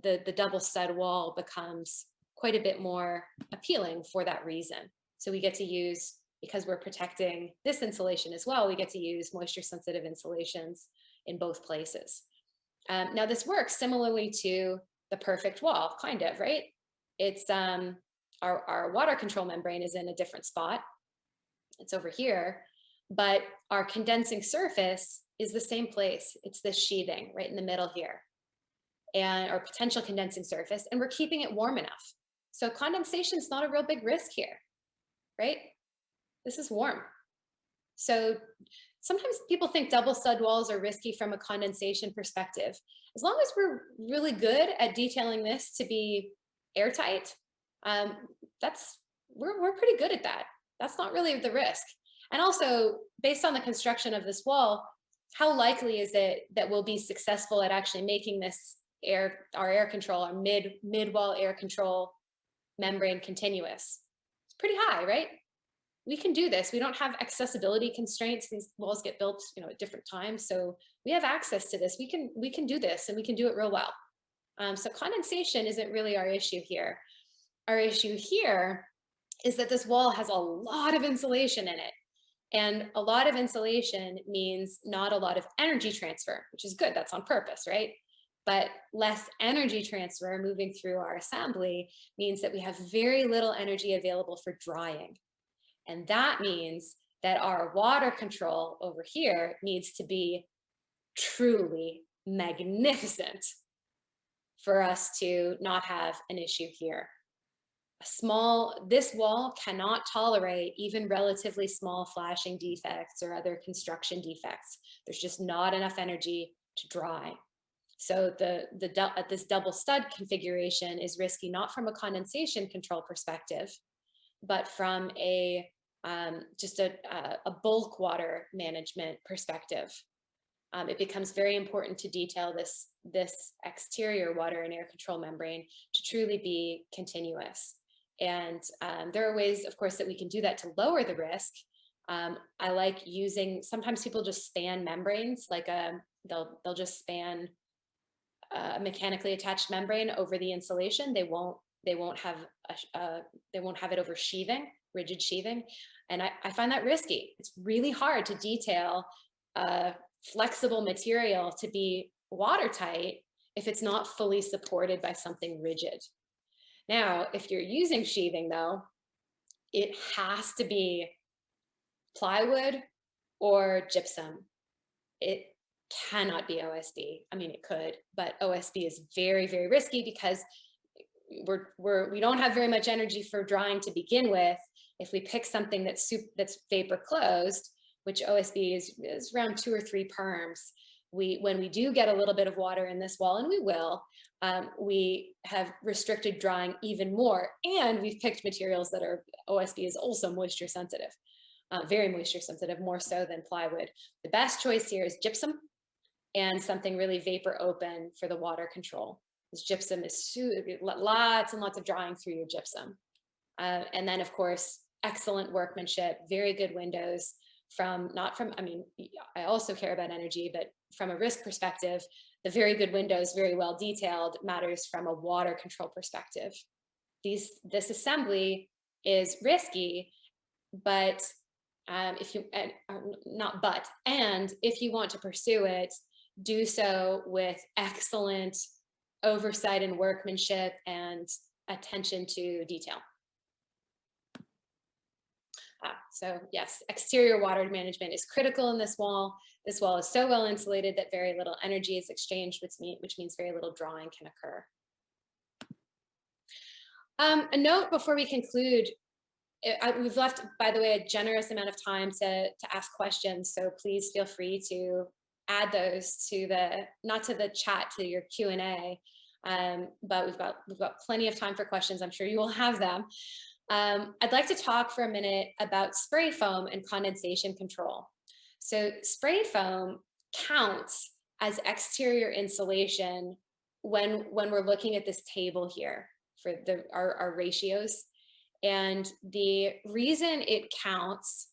the double stud wall becomes quite a bit more appealing for that reason. So we get to use, because we're protecting this insulation as well, we get to use moisture sensitive insulations in both places. Now this works similarly to the perfect wall, kind of, right? It's our water control membrane is in a different spot. It's over here, but our condensing surface is the same place. It's this sheathing right in the middle here, and our potential condensing surface, and we're keeping it warm enough. So condensation is not a real big risk here. right? This is warm. So sometimes people think double stud walls are risky from a condensation perspective. As long as we're really good at detailing this to be airtight, we're pretty good at that. That's not really the risk. And also, based on the construction of this wall, how likely is it that we'll be successful at actually making this our air control, our mid-wall air control membrane continuous? It's pretty high, right? We can do this. We don't have accessibility constraints. These walls get built, at different times, so we have access to this. We can do this, and we can do it real well. So condensation isn't really our issue here. Our issue here is that this wall has a lot of insulation in it, and a lot of insulation means not a lot of energy transfer, which is good. That's on purpose, right? But less energy transfer moving through our assembly means that we have very little energy available for drying. And that means that our water control over here needs to be truly magnificent for us to not have an issue here. This wall cannot tolerate even relatively small flashing defects or other construction defects. There's just not enough energy to dry. So this double stud configuration is risky, not from a condensation control perspective, but from just a bulk water management perspective. It becomes very important to detail this exterior water and air control membrane to truly be continuous. And there are ways, of course, that we can do that to lower the risk. I like using, sometimes people just span membranes, like they'll just span a mechanically attached membrane over the insulation. They won't have it over sheathing, rigid sheathing. And I find that risky. It's really hard to detail flexible material to be watertight if it's not fully supported by something rigid. Now, if you're using sheathing though, it has to be plywood or gypsum. It cannot be OSB. I mean, it could, but OSB is very, very risky because we don't have very much energy for drying to begin with. If we pick something that's vapor closed, which OSB is around 2 or 3 perms, when we do get a little bit of water in this wall, and we will, we have restricted drying even more. And we've picked materials that are, OSB is also moisture sensitive, very moisture sensitive, more so than plywood. The best choice here is gypsum and something really vapor open for the water control. This gypsum is lots and lots of drying through your gypsum. And then of course, excellent workmanship, very good windows I mean, I also care about energy, but from a risk perspective, the very good windows, very well detailed, matters from a water control perspective. This assembly is risky, but if you want to pursue it, do so with excellent oversight and workmanship and attention to detail. So yes, exterior water management is critical in this wall. This wall is so well insulated that very little energy is exchanged, which means very little drawing can occur. A note before we conclude, we've left, by the way, a generous amount of time to ask questions, so please feel free to add those to not to the chat, to your Q&A, but we've got plenty of time for questions. I'm sure you will have them. I'd like to talk for a minute about spray foam and condensation control. So spray foam counts as exterior insulation when we're looking at this table here for our ratios. And the reason it counts,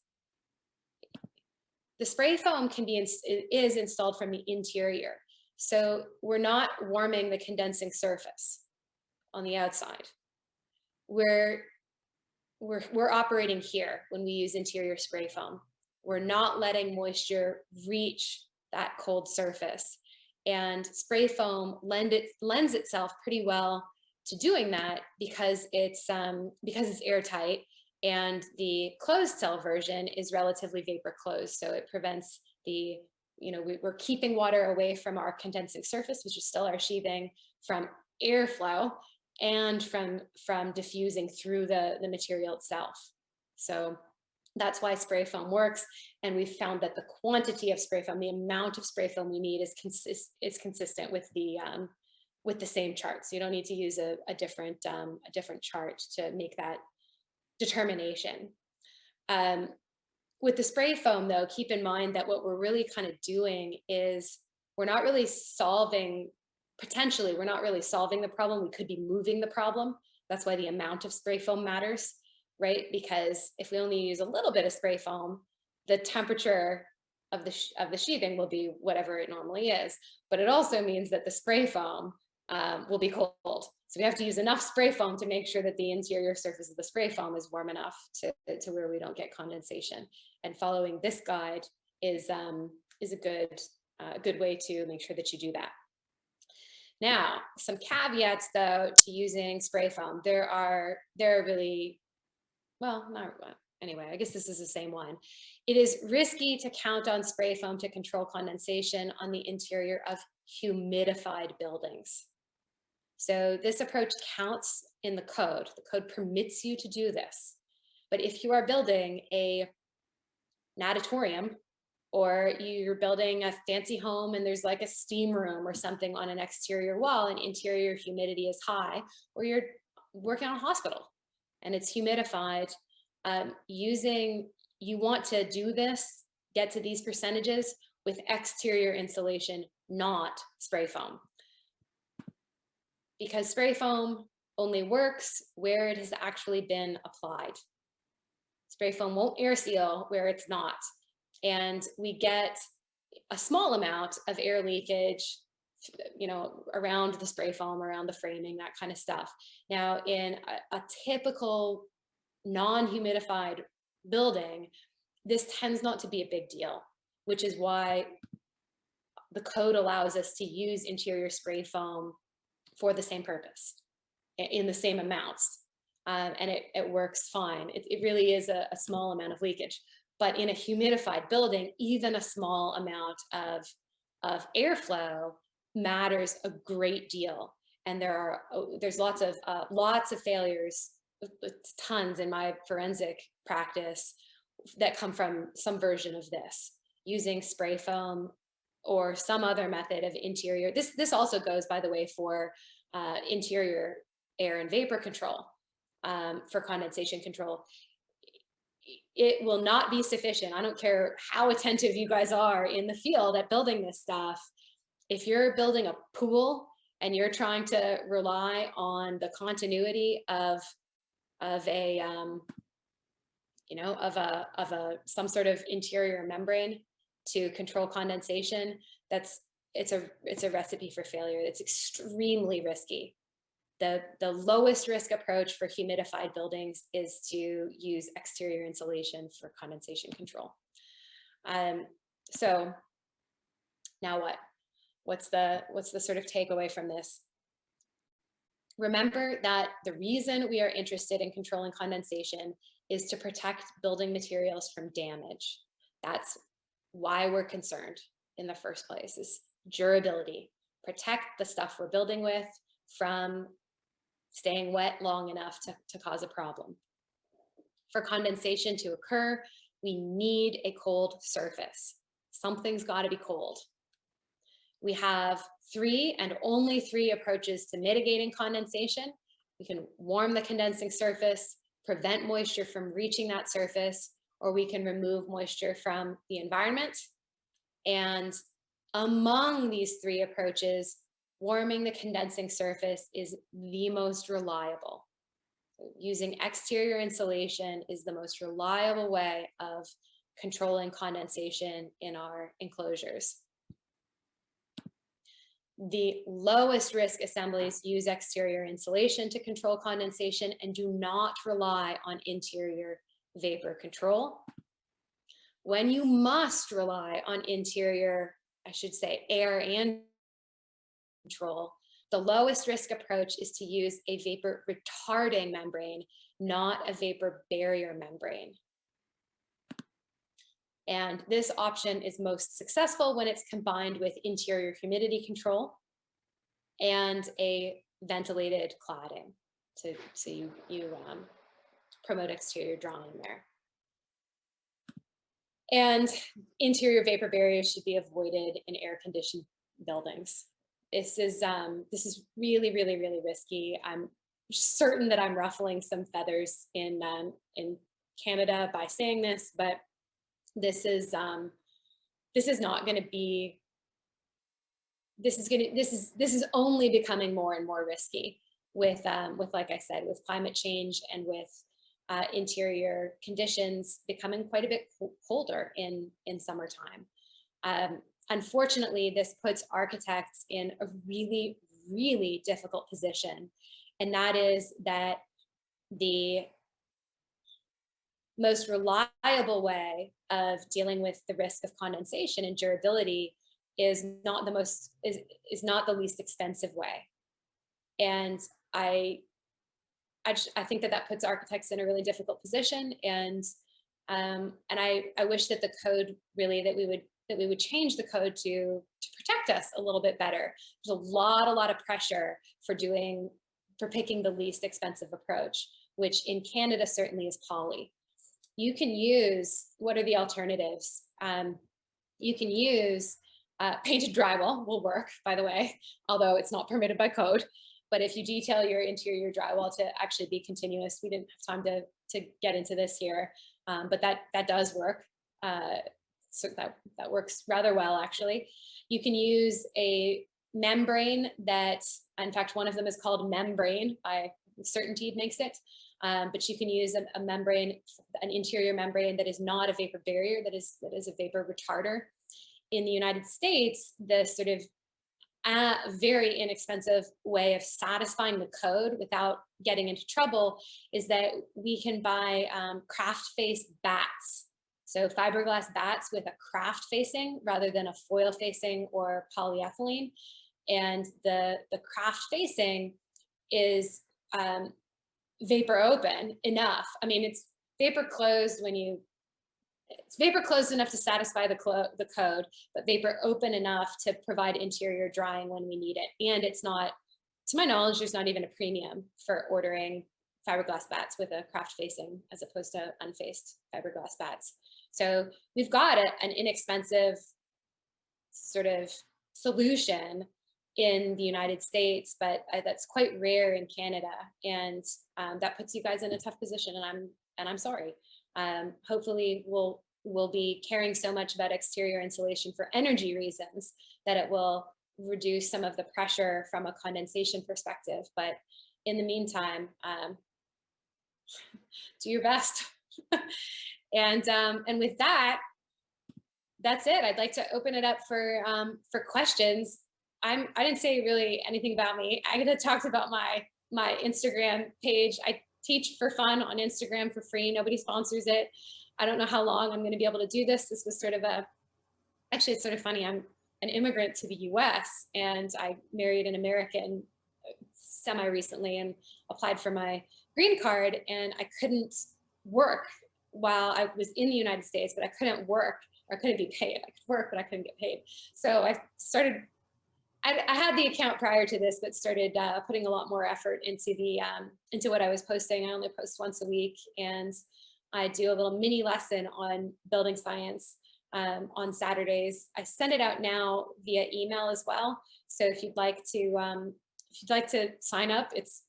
the spray foam is installed from the interior. So we're not warming the condensing surface on the outside. We're operating here when we use interior spray foam. We're not letting moisture reach that cold surface. And spray foam lends itself pretty well to doing that because it's airtight, and the closed cell version is relatively vapor closed. So it prevents we're keeping water away from our condensing surface, which is still our sheathing, from airflow and from diffusing through the material itself. So that's why spray foam works. And we found that the quantity of spray foam, the amount of spray foam we need is consistent with the same chart. So you don't need to use a different chart to make that determination. With the spray foam though, keep in mind that what we're really kind of doing is we're not really solving the problem. We could be moving the problem. That's why the amount of spray foam matters, right? Because if we only use a little bit of spray foam, the temperature of the sheathing will be whatever it normally is. But it also means that the spray foam will be cold. So we have to use enough spray foam to make sure that the interior surface of the spray foam is warm enough to where we don't get condensation. And following this guide is a good way to make sure that you do that. Now, some caveats though to using spray foam. There are really, well, not anyway, I guess this is the same one. It is risky to count on spray foam to control condensation on the interior of humidified buildings. So this approach counts in the code. The code permits you to do this. But if you are building an auditorium, or you're building a fancy home and there's like a steam room or something on an exterior wall and interior humidity is high, or you're working on a hospital and it's humidified, you want to do this, get to these percentages with exterior insulation, not spray foam. Because spray foam only works where it has actually been applied. Spray foam won't air seal where it's not. And we get a small amount of air leakage, around the spray foam, around the framing, that kind of stuff. Now, in a typical non-humidified building, this tends not to be a big deal, which is why the code allows us to use interior spray foam for the same purpose, in the same amounts. And it works fine. It really is a small amount of leakage. But in a humidified building, even a small amount of airflow matters a great deal. And there's lots of failures, tons in my forensic practice that come from some version of this, using spray foam or some other method of interior. This also goes, by the way, for interior air and vapor control, for condensation control. It will not be sufficient. I don't care how attentive you guys are in the field at building this stuff. If you're building a pool and you're trying to rely on the continuity of some sort of interior membrane to control condensation, it's a recipe for failure. It's extremely risky. The lowest risk approach for humidified buildings is to use exterior insulation for condensation control. So now what? What's the sort of takeaway from this? Remember that the reason we are interested in controlling condensation is to protect building materials from damage. That's why we're concerned in the first place, is durability. Protect the stuff we're building with from staying wet long enough to cause a problem. For condensation to occur, we need a cold surface. Something's got to be cold. We have 3 and only 3 approaches to mitigating condensation. We can warm the condensing surface, prevent moisture from reaching that surface, or we can remove moisture from the environment. And among these 3 approaches, warming the condensing surface is the most reliable. Using exterior insulation is the most reliable way of controlling condensation in our enclosures. The lowest risk assemblies use exterior insulation to control condensation and do not rely on interior vapor control. When you must rely on interior, air and control, the lowest risk approach is to use a vapor retarding membrane, not a vapor barrier membrane. And this option is most successful when it's combined with interior humidity control and a ventilated cladding. So you promote exterior drawing there. And interior vapor barriers should be avoided in air-conditioned buildings. This is really, really, really risky. I'm certain that I'm ruffling some feathers in Canada by saying this, but this is not going to be. This is only becoming more and more risky with like I said, with climate change and with interior conditions becoming quite a bit colder in summertime. Unfortunately, this puts architects in a really, really difficult position, and that is that the most reliable way of dealing with the risk of condensation and durability is not the least expensive way. And I think that puts architects in a really difficult position, and I wish that the code really that we would change the code to protect us a little bit better. There's a lot of pressure for picking the least expensive approach, which in Canada certainly is poly. You can use, what are the alternatives? You can use painted drywall will work, by the way, although it's not permitted by code. But if you detail your interior drywall to actually be continuous, we didn't have time to get into this here, but that does work. So that works rather well, actually. You can use a membrane that, in fact, one of them is called membrane, by Certainty makes it. But you can use a membrane, an interior membrane that is not a vapor barrier, that is a vapor retarder. In the United States, the sort of very inexpensive way of satisfying the code without getting into trouble is that we can buy craft face bats. So fiberglass bats with a craft facing rather than a foil facing or polyethylene. And the craft facing is vapor open enough. I mean, it's vapor closed it's vapor closed enough to satisfy the code, but vapor open enough to provide interior drying when we need it. And it's not, to my knowledge, there's not even a premium for ordering fiberglass bats with a craft facing as opposed to unfaced fiberglass bats. So we've got an inexpensive sort of solution in the United States, but that's quite rare in Canada, and that puts you guys in a tough position. And I'm sorry. Hopefully, we'll be caring so much about exterior insulation for energy reasons that it will reduce some of the pressure from a condensation perspective. But in the meantime, do your best. And with that, that's it. I'd like to open it up for questions. I didn't say really anything about me. I could have talked about my Instagram page. I teach for fun on Instagram for free. Nobody sponsors it. I don't know how long I'm going to be able to do this. This was sort of actually it's sort of funny. I'm an immigrant to the US, and I married an American semi-recently and applied for my green card, and I couldn't work while I was in the United States, but I couldn't work, or I couldn't be paid. I could work, but I couldn't get paid. So I had the account prior to this, but started putting a lot more effort into what I was posting. I only post once a week, and I do a little mini lesson on building science on Saturdays. I send it out now via email as well. So if you'd like to sign up, it's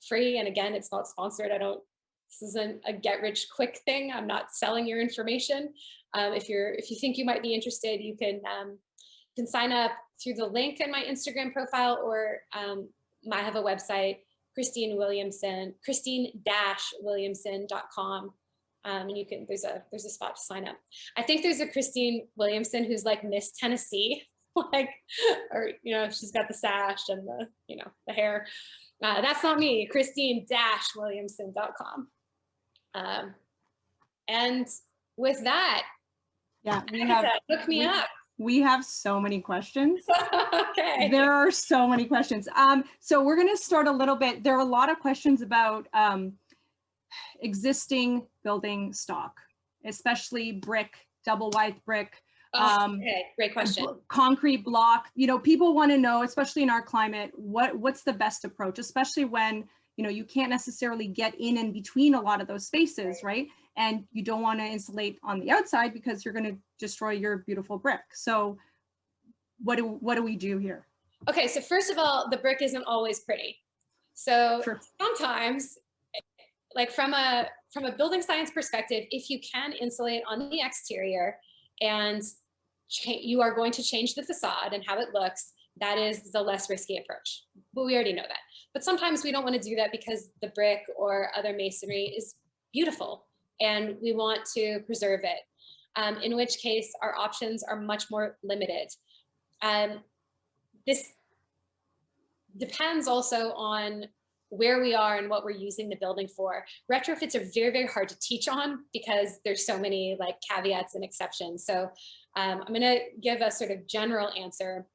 free, and again, it's not sponsored. This isn't a get rich quick thing. I'm not selling your information. If you think you might be interested, you can sign up through the link in my Instagram profile, or I have a website, Christine-Williamson.com, and you can, there's a spot to sign up. I think there's a Christine Williamson who's like Miss Tennessee, like, or she's got the sash and the hair. That's not me. Christine-Williamson.com. And with that, yeah, hook me up. We have so many questions. Okay. There are so many questions. So we're going to start a little bit. There are a lot of questions about existing building stock, especially brick, double wide brick. Okay, great question. Concrete block. People want to know, especially in our climate, what's the best approach, especially when you can't necessarily get in and between a lot of those spaces, right? And you don't want to insulate on the outside because you're going to destroy your beautiful brick. So what do we do here? Okay, so first of all, the brick isn't always pretty. So Sure. sometimes, like from a building science perspective, if you can insulate on the exterior and you are going to change the facade and how it looks, that is the less risky approach. But we already know that. But sometimes we don't want to do that because the brick or other masonry is beautiful and we want to preserve it, in which case our options are much more limited. This depends also on where we are and what we're using the building for. Retrofits are very, very hard to teach on because there's so many like caveats and exceptions. So I'm going to give a sort of general answer,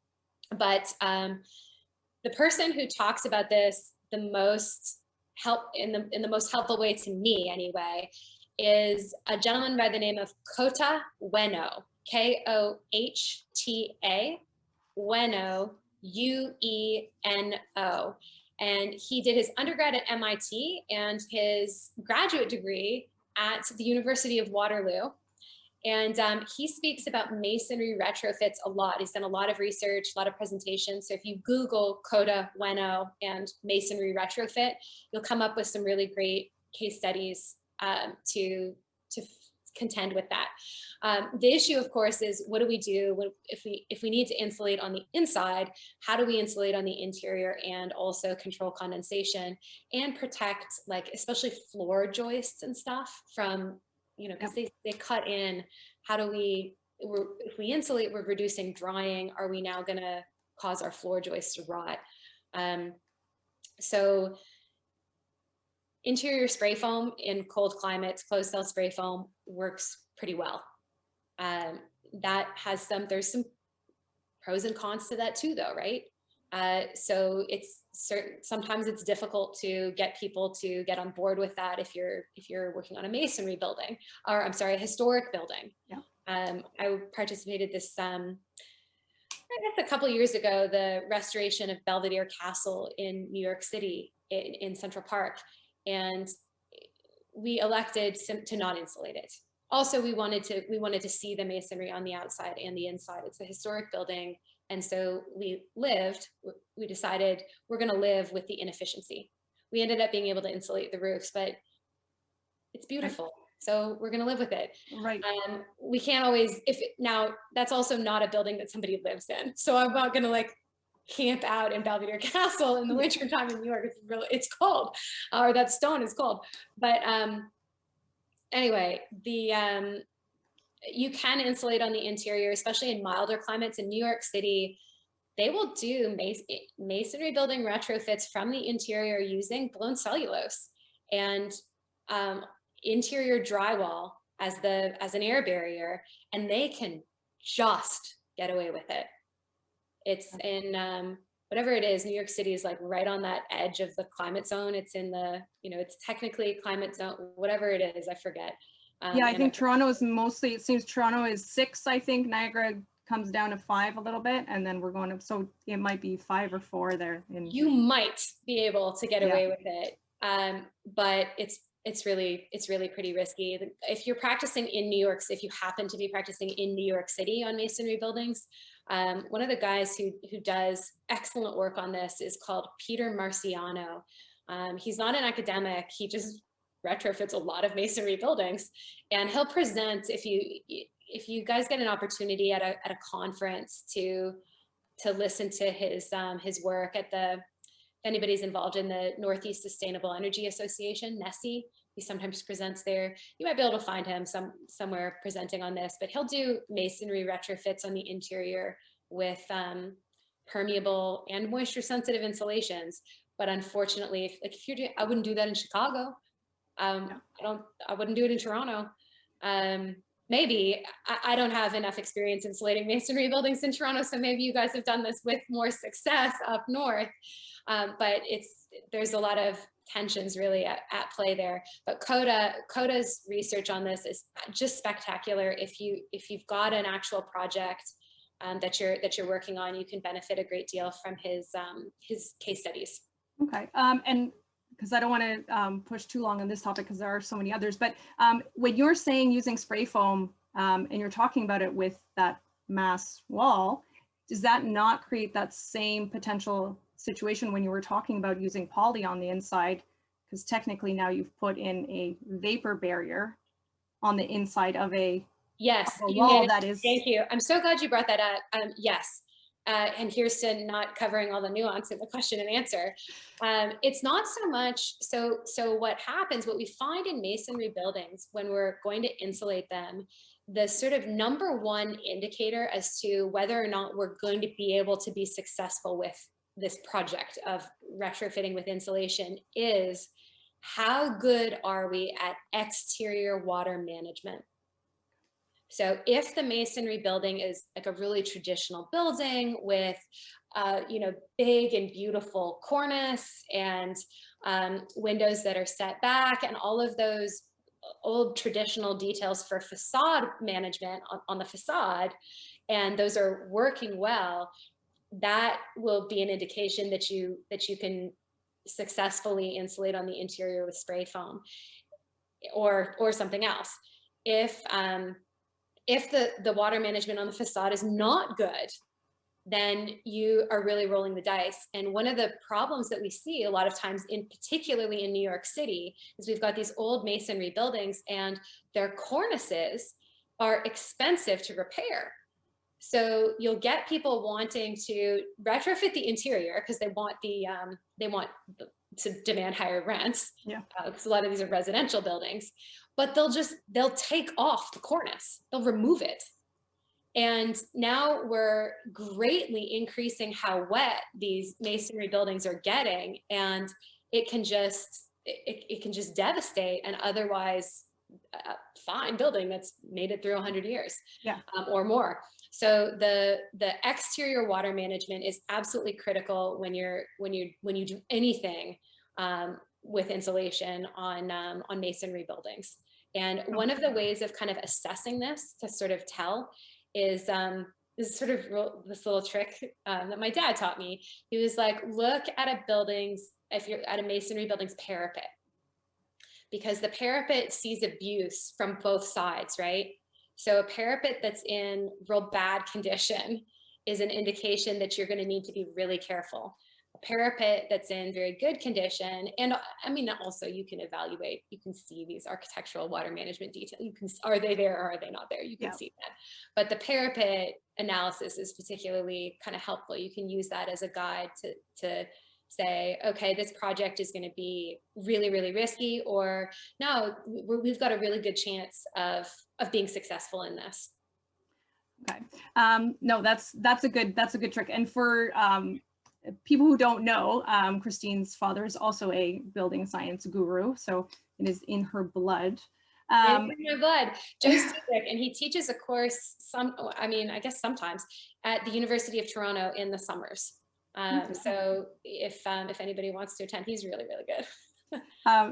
but the person who talks about this the most in the most helpful way to me anyway is a gentleman by the name of Kota Ueno, Kohta Ueno, Ueno. And he did his undergrad at MIT and his graduate degree at the University of Waterloo. And he speaks about masonry retrofits a lot. He's done a lot of research, a lot of presentations. So if you Google Kota Ueno and masonry retrofit, you'll come up with some really great case studies to contend with that. The issue, of course, is what do we do if we need to insulate on the inside? How do we insulate on the interior and also control condensation and protect, like, especially floor joists and stuff from, because they cut in. How do if we insulate, we're reducing drying. Are we now going to cause our floor joists to rot? So interior spray foam in cold climates, closed cell spray foam works pretty well. That has there's some pros and cons to that too, though, right? So sometimes it's difficult to get people to get on board with that if you're working on a masonry building, or I'm sorry, a historic building. Yeah. I participated this, I guess a couple of years ago, the restoration of Belvedere Castle in New York City in Central Park, and we elected to not insulate it. Also, we wanted to see the masonry on the outside and the inside. It's a historic building. And so we decided we're going to live with the inefficiency. We ended up being able to insulate the roofs, but it's beautiful. So we're going to live with it. Right. We can't always, now that's also not a building that somebody lives in. So I'm not going to like camp out in Belvedere Castle in the wintertime in New York. It's cold, or that stone is cold. But anyway, you can insulate on the interior, especially in milder climates. In New York City, they will do masonry building retrofits from the interior using blown cellulose and interior drywall as an air barrier, and they can just get away with it. It's in whatever it is, New York City is like right on that edge of the climate zone. It's in the, it's technically climate zone, whatever it is, I forget. Yeah, I think Toronto is mostly, it seems Toronto is 6, I think. Niagara comes down to 5 a little bit, and then we're going up, so it might be 5 or 4 there. You might be able to get away with it, but it's really pretty risky. If you're practicing in New York, if you happen to be practicing in New York City on masonry buildings, one of the guys who does excellent work on this is called Peter Marciano. He's not an academic. He just retrofits a lot of masonry buildings, and he'll present, if you guys get an opportunity at a conference to listen to his work at if anybody's involved in the Northeast Sustainable Energy Association, NESE, he sometimes presents there. You might be able to find him somewhere presenting on this, but he'll do masonry retrofits on the interior with permeable and moisture sensitive insulations. But unfortunately, I wouldn't do that in Chicago. I wouldn't do it in Toronto. Maybe I don't have enough experience insulating masonry buildings in Toronto, so maybe you guys have done this with more success up north. But there's a lot of tensions really at play there. But Kota's research on this is just spectacular. If you've got an actual project that you're working on, you can benefit a great deal from his case studies. Okay, and because I don't want to push too long on this topic because there are so many others, but when you're saying using spray foam and you're talking about it with that mass wall, does that not create that same potential situation when you were talking about using poly on the inside? Because technically now you've put in a vapor barrier on the inside of a, yes, a wall that is. Thank you. I'm so glad you brought that up. Yes. And here's to not covering all the nuance in the question and answer. It's not so much, so what happens, what we find in masonry buildings when we're going to insulate them, the sort of number one indicator as to whether or not we're going to be able to be successful with this project of retrofitting with insulation is how good are we at exterior water management? So if the masonry building is like a really traditional building with, you know, big and beautiful cornice and windows that are set back and all of those old traditional details for facade management on the facade, and those are working well, that will be an indication that you can successfully insulate on the interior with spray foam or something else. If the water management on the facade is not good, then you are really rolling the dice. And one of the problems that we see a lot of times, particularly in New York City, is we've got these old masonry buildings and their cornices are expensive to repair. So you'll get people wanting to retrofit the interior because they want to demand higher rents. Yeah. Because a lot of these are residential buildings, but they'll take off the cornice, they'll remove it. And now we're greatly increasing how wet these masonry buildings are getting, and it can just devastate an otherwise fine building that's made it through 100 years, yeah, or more. So the exterior water management is absolutely critical when you do anything with insulation on masonry buildings. And one of the ways of kind of assessing this to sort of tell is this little trick that my dad taught me. He was like, look at if you're at a masonry building's parapet, because the parapet sees abuse from both sides, right? So a parapet that's in real bad condition is an indication that you're going to need to be really careful. A parapet that's in very good condition, and I mean, also you can evaluate, you can see these architectural water management details. You can, are they there or are they not there? You can see that. But the parapet analysis is particularly kind of helpful. You can use that as a guide to say, okay, this project is going to be really, really risky, or no, we've got a really good chance of being successful in this. Okay. No, that's a good trick. And for people who don't know, Christine's father is also a building science guru, so it is in her blood. In my blood. Joe's Stevick, and he teaches a course I guess sometimes at the University of Toronto in the summers. So if anybody wants to attend, he's really, really good.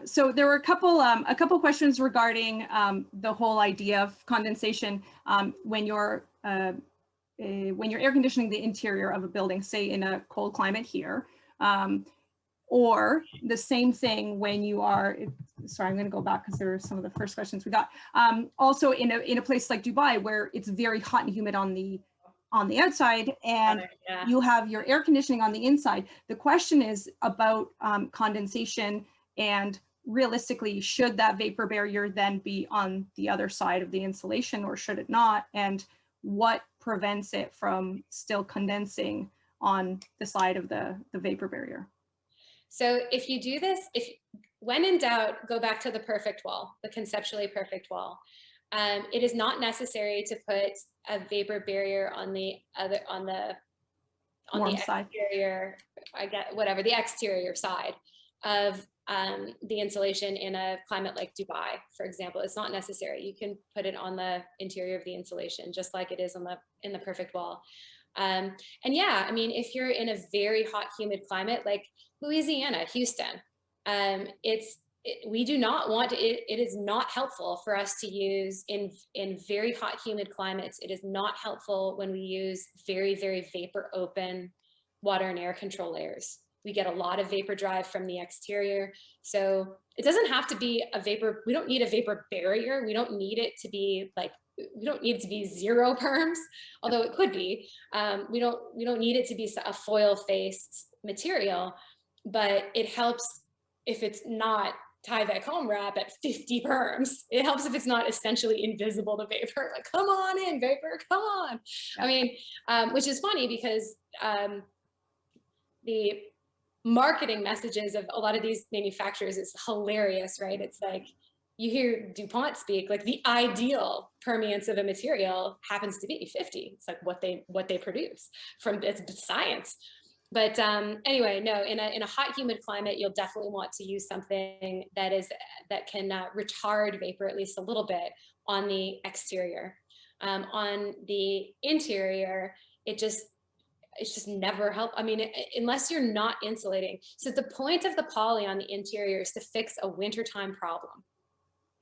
So there were a couple questions regarding the whole idea of condensation when you're air conditioning the interior of a building, say in a cold climate here, or the same thing when you are, sorry, I'm going to go back because there are some of the first questions we got. Also in a place like Dubai where it's very hot and humid on the outside, and you have your air conditioning on the inside. The question is about condensation, and realistically, should that vapor barrier then be on the other side of the insulation, or should it not? And what prevents it from still condensing on the side of the vapor barrier? So if you do this, when in doubt, go back to the perfect wall, the conceptually perfect wall. It is not necessary to put a vapor barrier on the exterior, the exterior side of the insulation in a climate like Dubai, for example. It's not necessary. You can put it on the interior of the insulation, just like it is in the perfect wall. And yeah, I mean, if you're in a very hot, humid climate like Louisiana, Houston, we do not want to, it is not helpful for us to use in very hot, humid climates. It is not helpful when we use very, very vapor open water and air control layers. We get a lot of vapor drive from the exterior. So it doesn't have to be a vapor. We don't need a vapor barrier. We don't need it to be like, we don't need it to be 0 perms, although it could be. We don't need it to be a foil-faced material, but it helps if it's not Tyvek home wrap at 50 perms. It helps if it's not essentially invisible to vapor. Like, come on in, vapor, come on. I mean, which is funny because the marketing messages of a lot of these manufacturers is hilarious, right? It's like, you hear DuPont speak, like the ideal permeance of a material happens to be 50. It's like what they produce from, it's science. But anyway, no, in a hot, humid climate, you'll definitely want to use something that can retard vapor at least a little bit on the exterior. On the interior, it's just never help. I mean, unless you're not insulating. So the point of the poly on the interior is to fix a wintertime problem.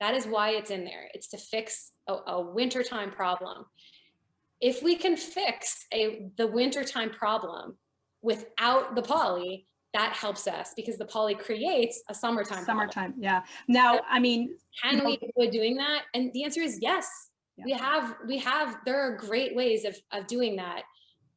That is why it's in there. It's to fix a wintertime problem. If we can fix the wintertime problem without the poly, that helps us because the poly creates a summertime problem. Yeah. Now, I mean, can we avoid doing that? And the answer is yes. Yeah. There are great ways of doing that.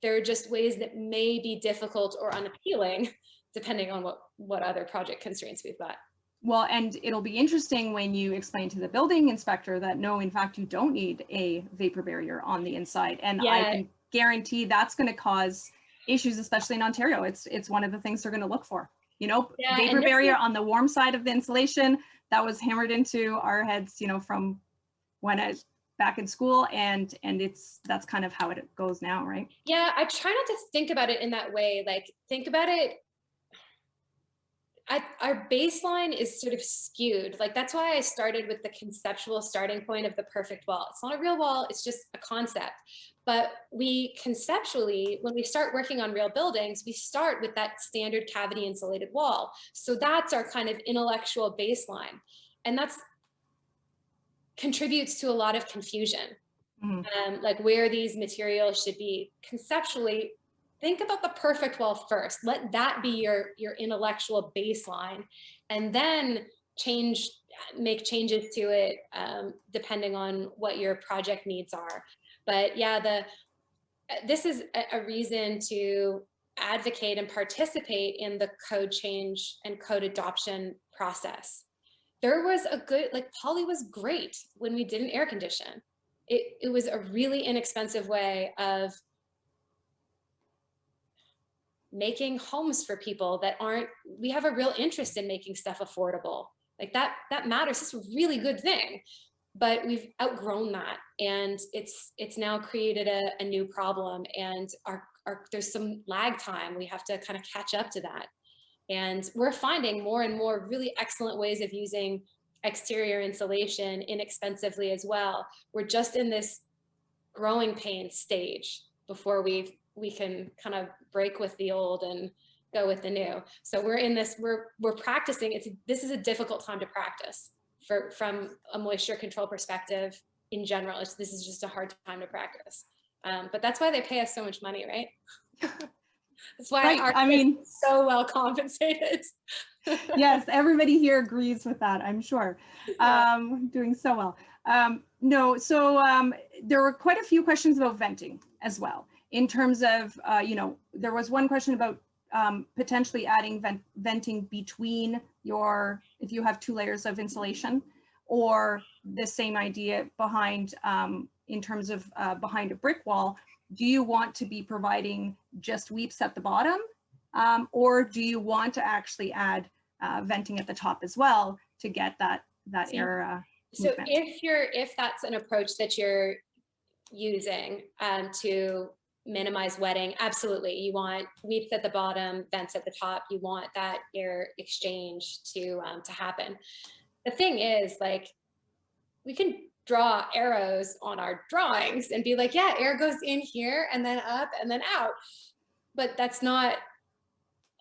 There are just ways that may be difficult or unappealing, depending on what other project constraints we've got. Well, and it'll be interesting when you explain to the building inspector that no, in fact, you don't need a vapor barrier on the inside. And I can guarantee that's going to cause issues, especially in Ontario. It's one of the things they're going to look for. You know, vapor barrier on the warm side of the insulation. That was hammered into our heads, you know, from when I was back in school, and that's kind of how it goes now, right? Yeah, I try not to think about it in that way. Like, think about it. Our baseline is sort of skewed. Like, that's why I started with the conceptual starting point of the perfect wall. It's not a real wall, it's just a concept. But we conceptually, when we start working on real buildings, we start with that standard cavity insulated wall. So that's our kind of intellectual baseline. And that's contributes to a lot of confusion. Like where these materials should be conceptually. Think about the perfect wall first. Let that be your intellectual baseline, and then make changes to it depending on what your project needs are. But yeah, this is a reason to advocate and participate in the code change and code adoption process. There was poly was great when we didn't air condition. It was a really inexpensive way of making homes for people that we have a real interest in making stuff affordable. Like that matters. It's a really good thing, but we've outgrown that, and it's now created a new problem, and there's some lag time. We have to kind of catch up to that. And we're finding more and more really excellent ways of using exterior insulation inexpensively as well. We're just in this growing pain stage before we can kind of break with the old and go with the new. So we're in this, we're practicing. This is a difficult time to practice from a moisture control perspective in general. This is just a hard time to practice. But that's why they pay us so much money, right? That's why our so well compensated. Yes, everybody here agrees with that, I'm sure. Doing so well. There were quite a few questions about venting as well. In terms of, there was one question about potentially adding venting between if you have 2 layers of insulation, or the same idea behind, in terms of behind a brick wall. Do you want to be providing just weeps at the bottom, or do you want to actually add venting at the top as well to get that air So movement? if that's an approach that you're using to minimize wetting, absolutely. You want weeps at the bottom, vents at the top. You want that air exchange to happen. The thing is, like, we can draw arrows on our drawings and be like, yeah, air goes in here and then up and then out. But that's not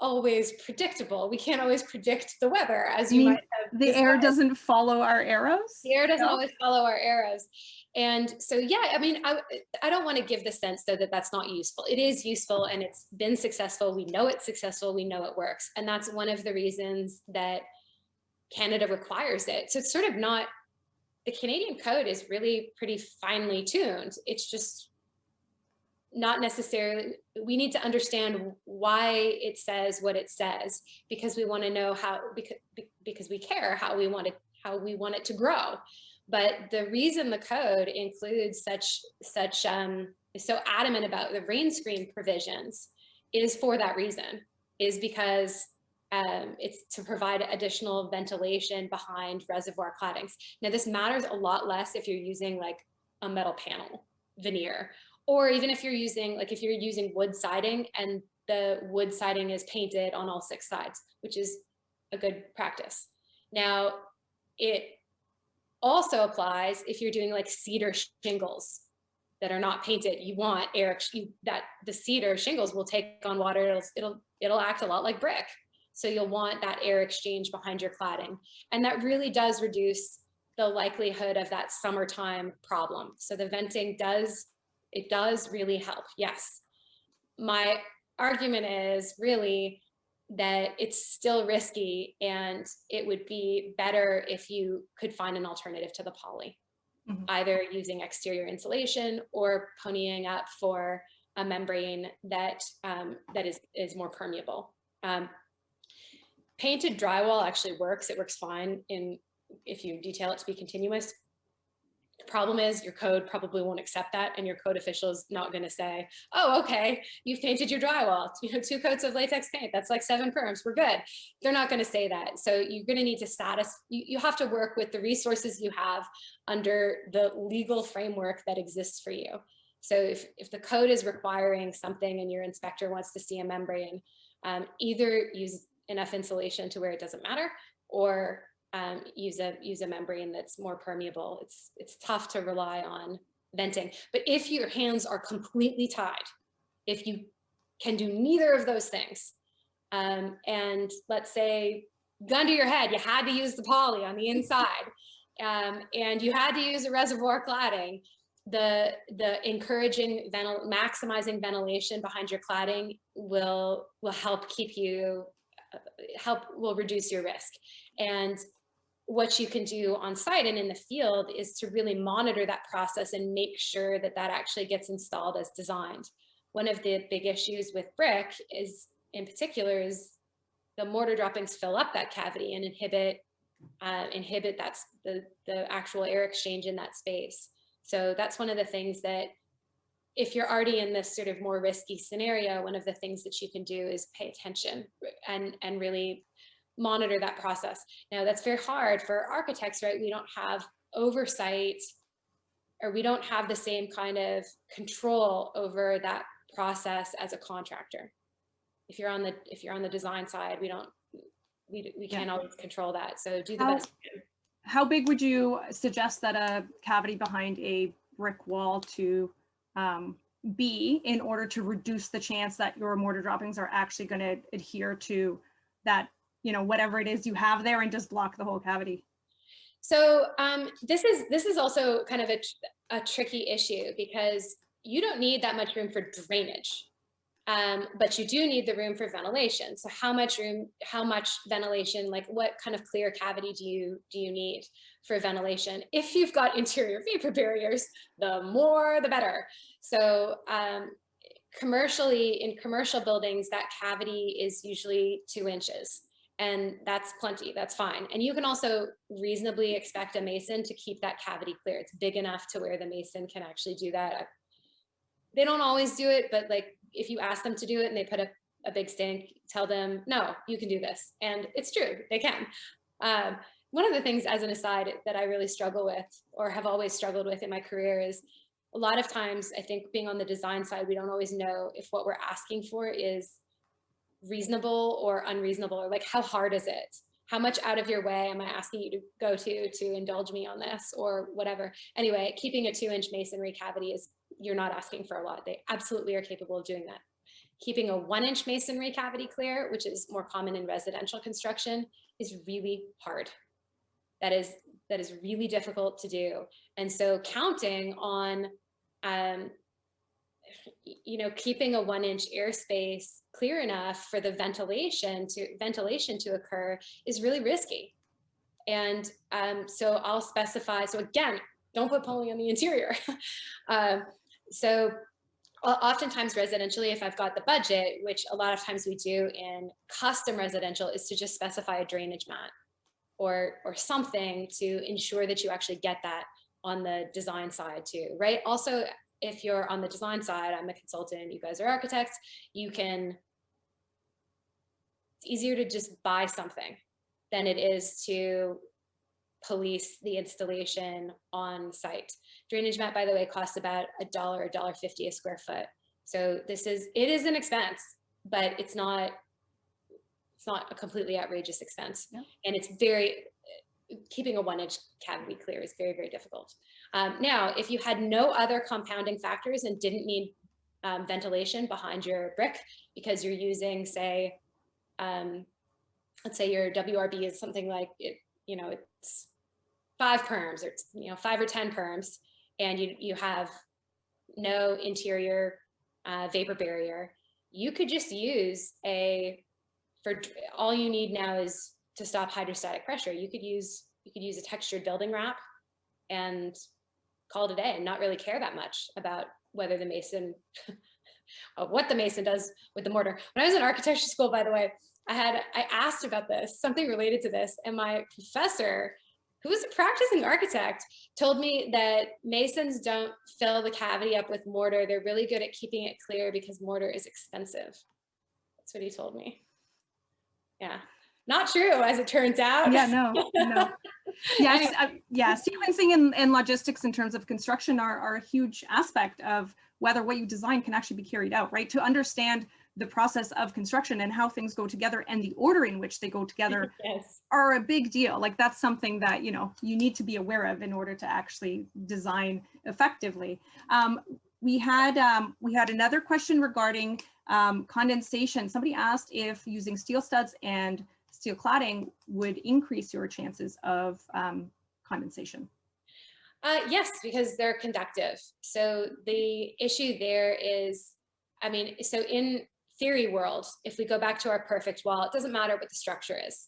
always predictable. We can't always predict the weather, as you might The air doesn't follow our arrows? The air doesn't No? always follow our arrows. And so, yeah, I mean, I don't want to give the sense though that that's not useful. It is useful and it's been successful. We know it's successful. We know it works. And that's one of the reasons that Canada requires it. So it's sort of not, the Canadian code is really pretty finely tuned. It's just not necessarily, we need to understand why it says what it says, because we want to know how, because we care how we want it to grow. But the reason the code includes is so adamant about the rain screen provisions is for that reason, is because it's to provide additional ventilation behind reservoir claddings. Now, this matters a lot less if you're using like a metal panel veneer, or even if you're using wood siding and the wood siding is painted on all 6 sides, which is a good practice. Now, it also applies if you're doing like cedar shingles that are not painted. You want that the cedar shingles will take on water. It'll act a lot like brick. So you'll want that air exchange behind your cladding. And that really does reduce the likelihood of that summertime problem. So the venting does really help, yes. My argument is really that it's still risky and it would be better if you could find an alternative to the poly, either using exterior insulation or ponying up for a membrane that is more permeable. Painted drywall actually works. It works fine if you detail it to be continuous. The problem is your code probably won't accept that, and your code official is not going to say, oh, okay, you've painted your drywall, 2 coats of latex paint, that's like 7 perms, we're good. They're not going to say that. So you're going to need to you have to work with the resources you have under the legal framework that exists for you. So if the code is requiring something and your inspector wants to see a membrane, either use enough insulation to where it doesn't matter, or use a membrane that's more permeable. It's tough to rely on venting. But if your hands are completely tied, if you can do neither of those things, and let's say gun to your head, you had to use the poly on the inside, and you had to use a reservoir cladding, the encouraging maximizing ventilation behind your cladding will help will reduce your risk. And what you can do on site and in the field is to really monitor that process and make sure that actually gets installed as designed. One of the big issues with brick is the mortar droppings fill up that cavity and inhibit that's the actual air exchange in that space. So that's one of the things that, if you're already in this sort of more risky scenario, one of the things that you can do is pay attention and really monitor that process. Now, that's very hard for architects, right? We don't have oversight, or we don't have the same kind of control over that process as a contractor. If you're on the design side, we can't always control that. So do the best you can. How big would you suggest that a cavity behind a brick wall to be in order to reduce the chance that your mortar droppings are actually going to adhere to that, whatever it is you have there, and just block the whole cavity? So this is also kind of a tricky issue, because you don't need that much room for drainage, but you do need the room for ventilation. So how much ventilation, like what kind of clear cavity do you need for ventilation? If you've got interior vapor barriers, the more the better. So in commercial buildings, that cavity is usually 2 inches. And that's plenty, that's fine. And you can also reasonably expect a mason to keep that cavity clear. It's big enough to where the mason can actually do that. They don't always do it, but like if you ask them to do it and they put a big stink, tell them, no, you can do this. And it's true, they can. One of the things, as an aside, that I really struggle with, or have always struggled with in my career, is a lot of times, I think being on the design side, we don't always know if what we're asking for is reasonable or unreasonable, or like, how hard is it? How much out of your way am I asking you to go to indulge me on this, or whatever? Anyway, keeping a 2-inch masonry cavity you're not asking for a lot. They absolutely are capable of doing that. Keeping a 1-inch masonry cavity clear, which is more common in residential construction, is really hard. that is really difficult to do. And so counting on, keeping a 1-inch airspace clear enough for the ventilation to occur is really risky. And so I'll specify, so again, don't put poly on the interior. So oftentimes residentially, if I've got the budget, which a lot of times we do in custom residential, is to just specify a drainage mat or something to ensure that you actually get that on the design side too, right? Also, if you're on the design side, I'm a consultant, you guys are architects, it's easier to just buy something than it is to police the installation on site. Drainage mat, by the way, costs about $1 or $1.50 a square foot. So it is an expense, but it's not a completely outrageous expense. Yeah. And it's keeping a 1-inch cavity clear is very, very difficult. Now, if you had no other compounding factors and didn't need ventilation behind your brick because you're using, say, let's say your WRB is something like it's 5 perms or 5 or 10 perms, and you have no interior vapor barrier, you could just use all you need now is to stop hydrostatic pressure. You could use a textured building wrap and call it a day and not really care that much about whether the mason, what the mason does with the mortar. When I was in architecture school, by the way, I asked about this, something related to this, and my professor, who was a practicing architect, told me that masons don't fill the cavity up with mortar. They're really good at keeping it clear because mortar is expensive. That's what he told me. Yeah. Not true, as it turns out. Yeah, no. Yes, sequencing and logistics in terms of construction are a huge aspect of whether what you design can actually be carried out, right? To understand the process of construction and how things go together and the order in which they go together yes. are a big deal. Like that's something that, you need to be aware of in order to actually design effectively. We had another question regarding condensation. Somebody asked if using steel studs and steel cladding would increase your chances of condensation. Yes, because they're conductive. So the issue there is, so in theory world, if we go back to our perfect wall, it doesn't matter what the structure is,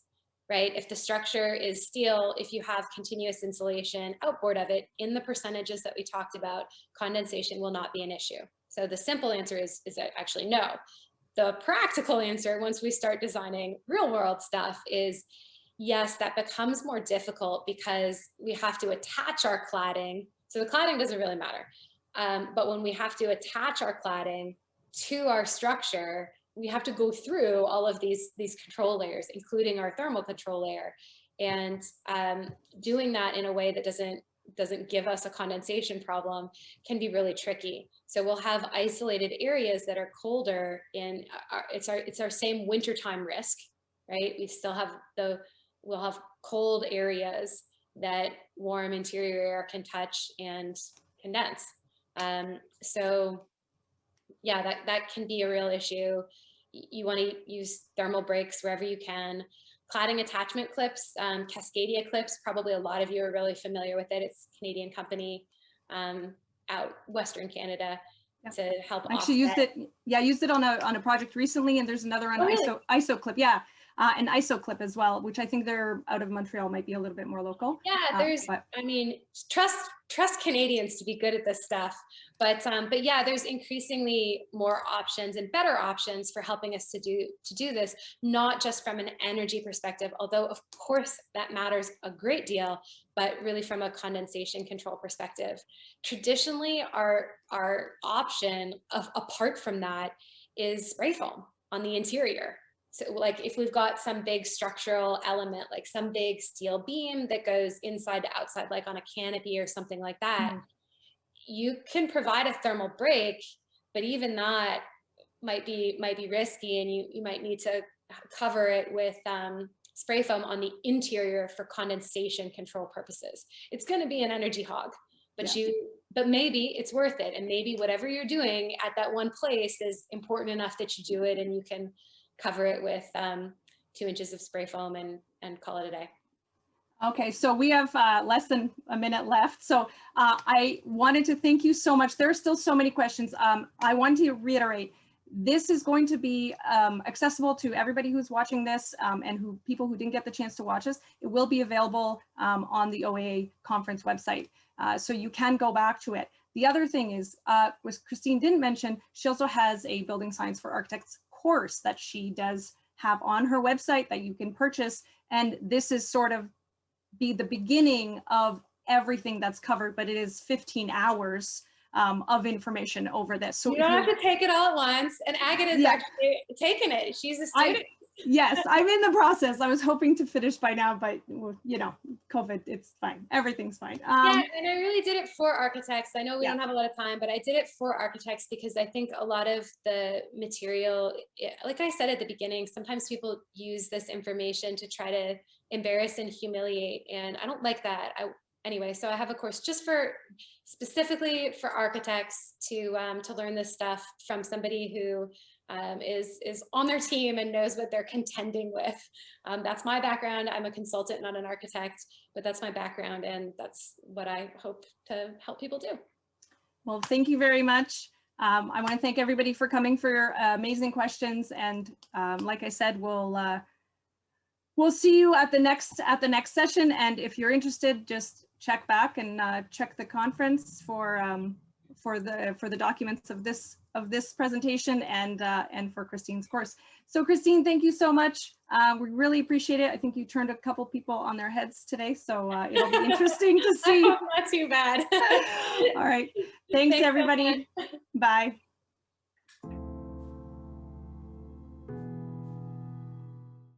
right? If the structure is steel, if you have continuous insulation outboard of it in the percentages that we talked about, condensation will not be an issue. So the simple answer is actually no. The practical answer, once we start designing real world stuff, is yes, that becomes more difficult because we have to attach our cladding. So the cladding doesn't really matter. But when we have to attach our cladding to our structure, we have to go through all of these control layers, including our thermal control layer. And doing that in a way that doesn't give us a condensation problem can be really tricky. So we'll have isolated areas that are colder in it's our same wintertime risk, right? We still have we'll have cold areas that warm interior air can touch and condense. So yeah, that can be a real issue. You want to use thermal breaks wherever you can. Cladding attachment clips, Cascadia clips, probably a lot of you are really familiar with it. It's a Canadian company out Western Canada to help actually used it. Yeah, I used it on a project recently, and there's another on ISO clip. Yeah. An ISO clip as well, which I think they're out of Montreal, might be a little bit more local. Yeah, trust Canadians to be good at this stuff, but yeah, there's increasingly more options and better options for helping us to do this, not just from an energy perspective, although of course that matters a great deal, but really from a condensation control perspective. Traditionally, our option apart from that is spray foam on the interior. So like if we've got some big structural element, like some big steel beam that goes inside to outside, like on a canopy or something like that, you can provide a thermal break, but even that might be risky, and you might need to cover it with spray foam on the interior for condensation control purposes. It's going to be an energy hog, but maybe it's worth it, and maybe whatever you're doing at that one place is important enough that you do it, and you can cover it with 2 inches of spray foam and call it a day. Okay, so we have less than a minute left. So I wanted to thank you so much. There are still so many questions. I want to reiterate, this is going to be accessible to everybody who's watching this and people who didn't get the chance to watch us. It will be available on the OAA conference website. So you can go back to it. The other thing is, was Christine didn't mention, she also has a Building Science for Architects course that she does have on her website that you can purchase. And this is sort of be the beginning of everything that's covered, but it is 15 hours of information over this. So you don't have to take it all at once. And Agate is actually taking it. She's a student. Yes, I'm in the process. I was hoping to finish by now, but you know, COVID, it's fine. Everything's fine. Yeah, and I really did it for architects. I know we don't have a lot of time, but I did it for architects because I think a lot of the material, like I said at the beginning, sometimes people use this information to try to embarrass and humiliate, and I don't like that. Anyway, so I have a course just specifically for architects to learn this stuff from somebody who is on their team and knows what they're contending with. That's my background. I'm a consultant, not an architect, but that's my background, and that's what I hope to help people do. Well, thank you very much. I want to thank everybody for coming, for your amazing questions, and like I said, we'll see you at the next session. And if you're interested, just check back and check the conference for the documents of this presentation and for Christine's course. So Christine, thank you so much. We really appreciate it. I think you turned a couple people on their heads today, so it'll be interesting to see. Not too bad. All right. Thanks everybody. So bye.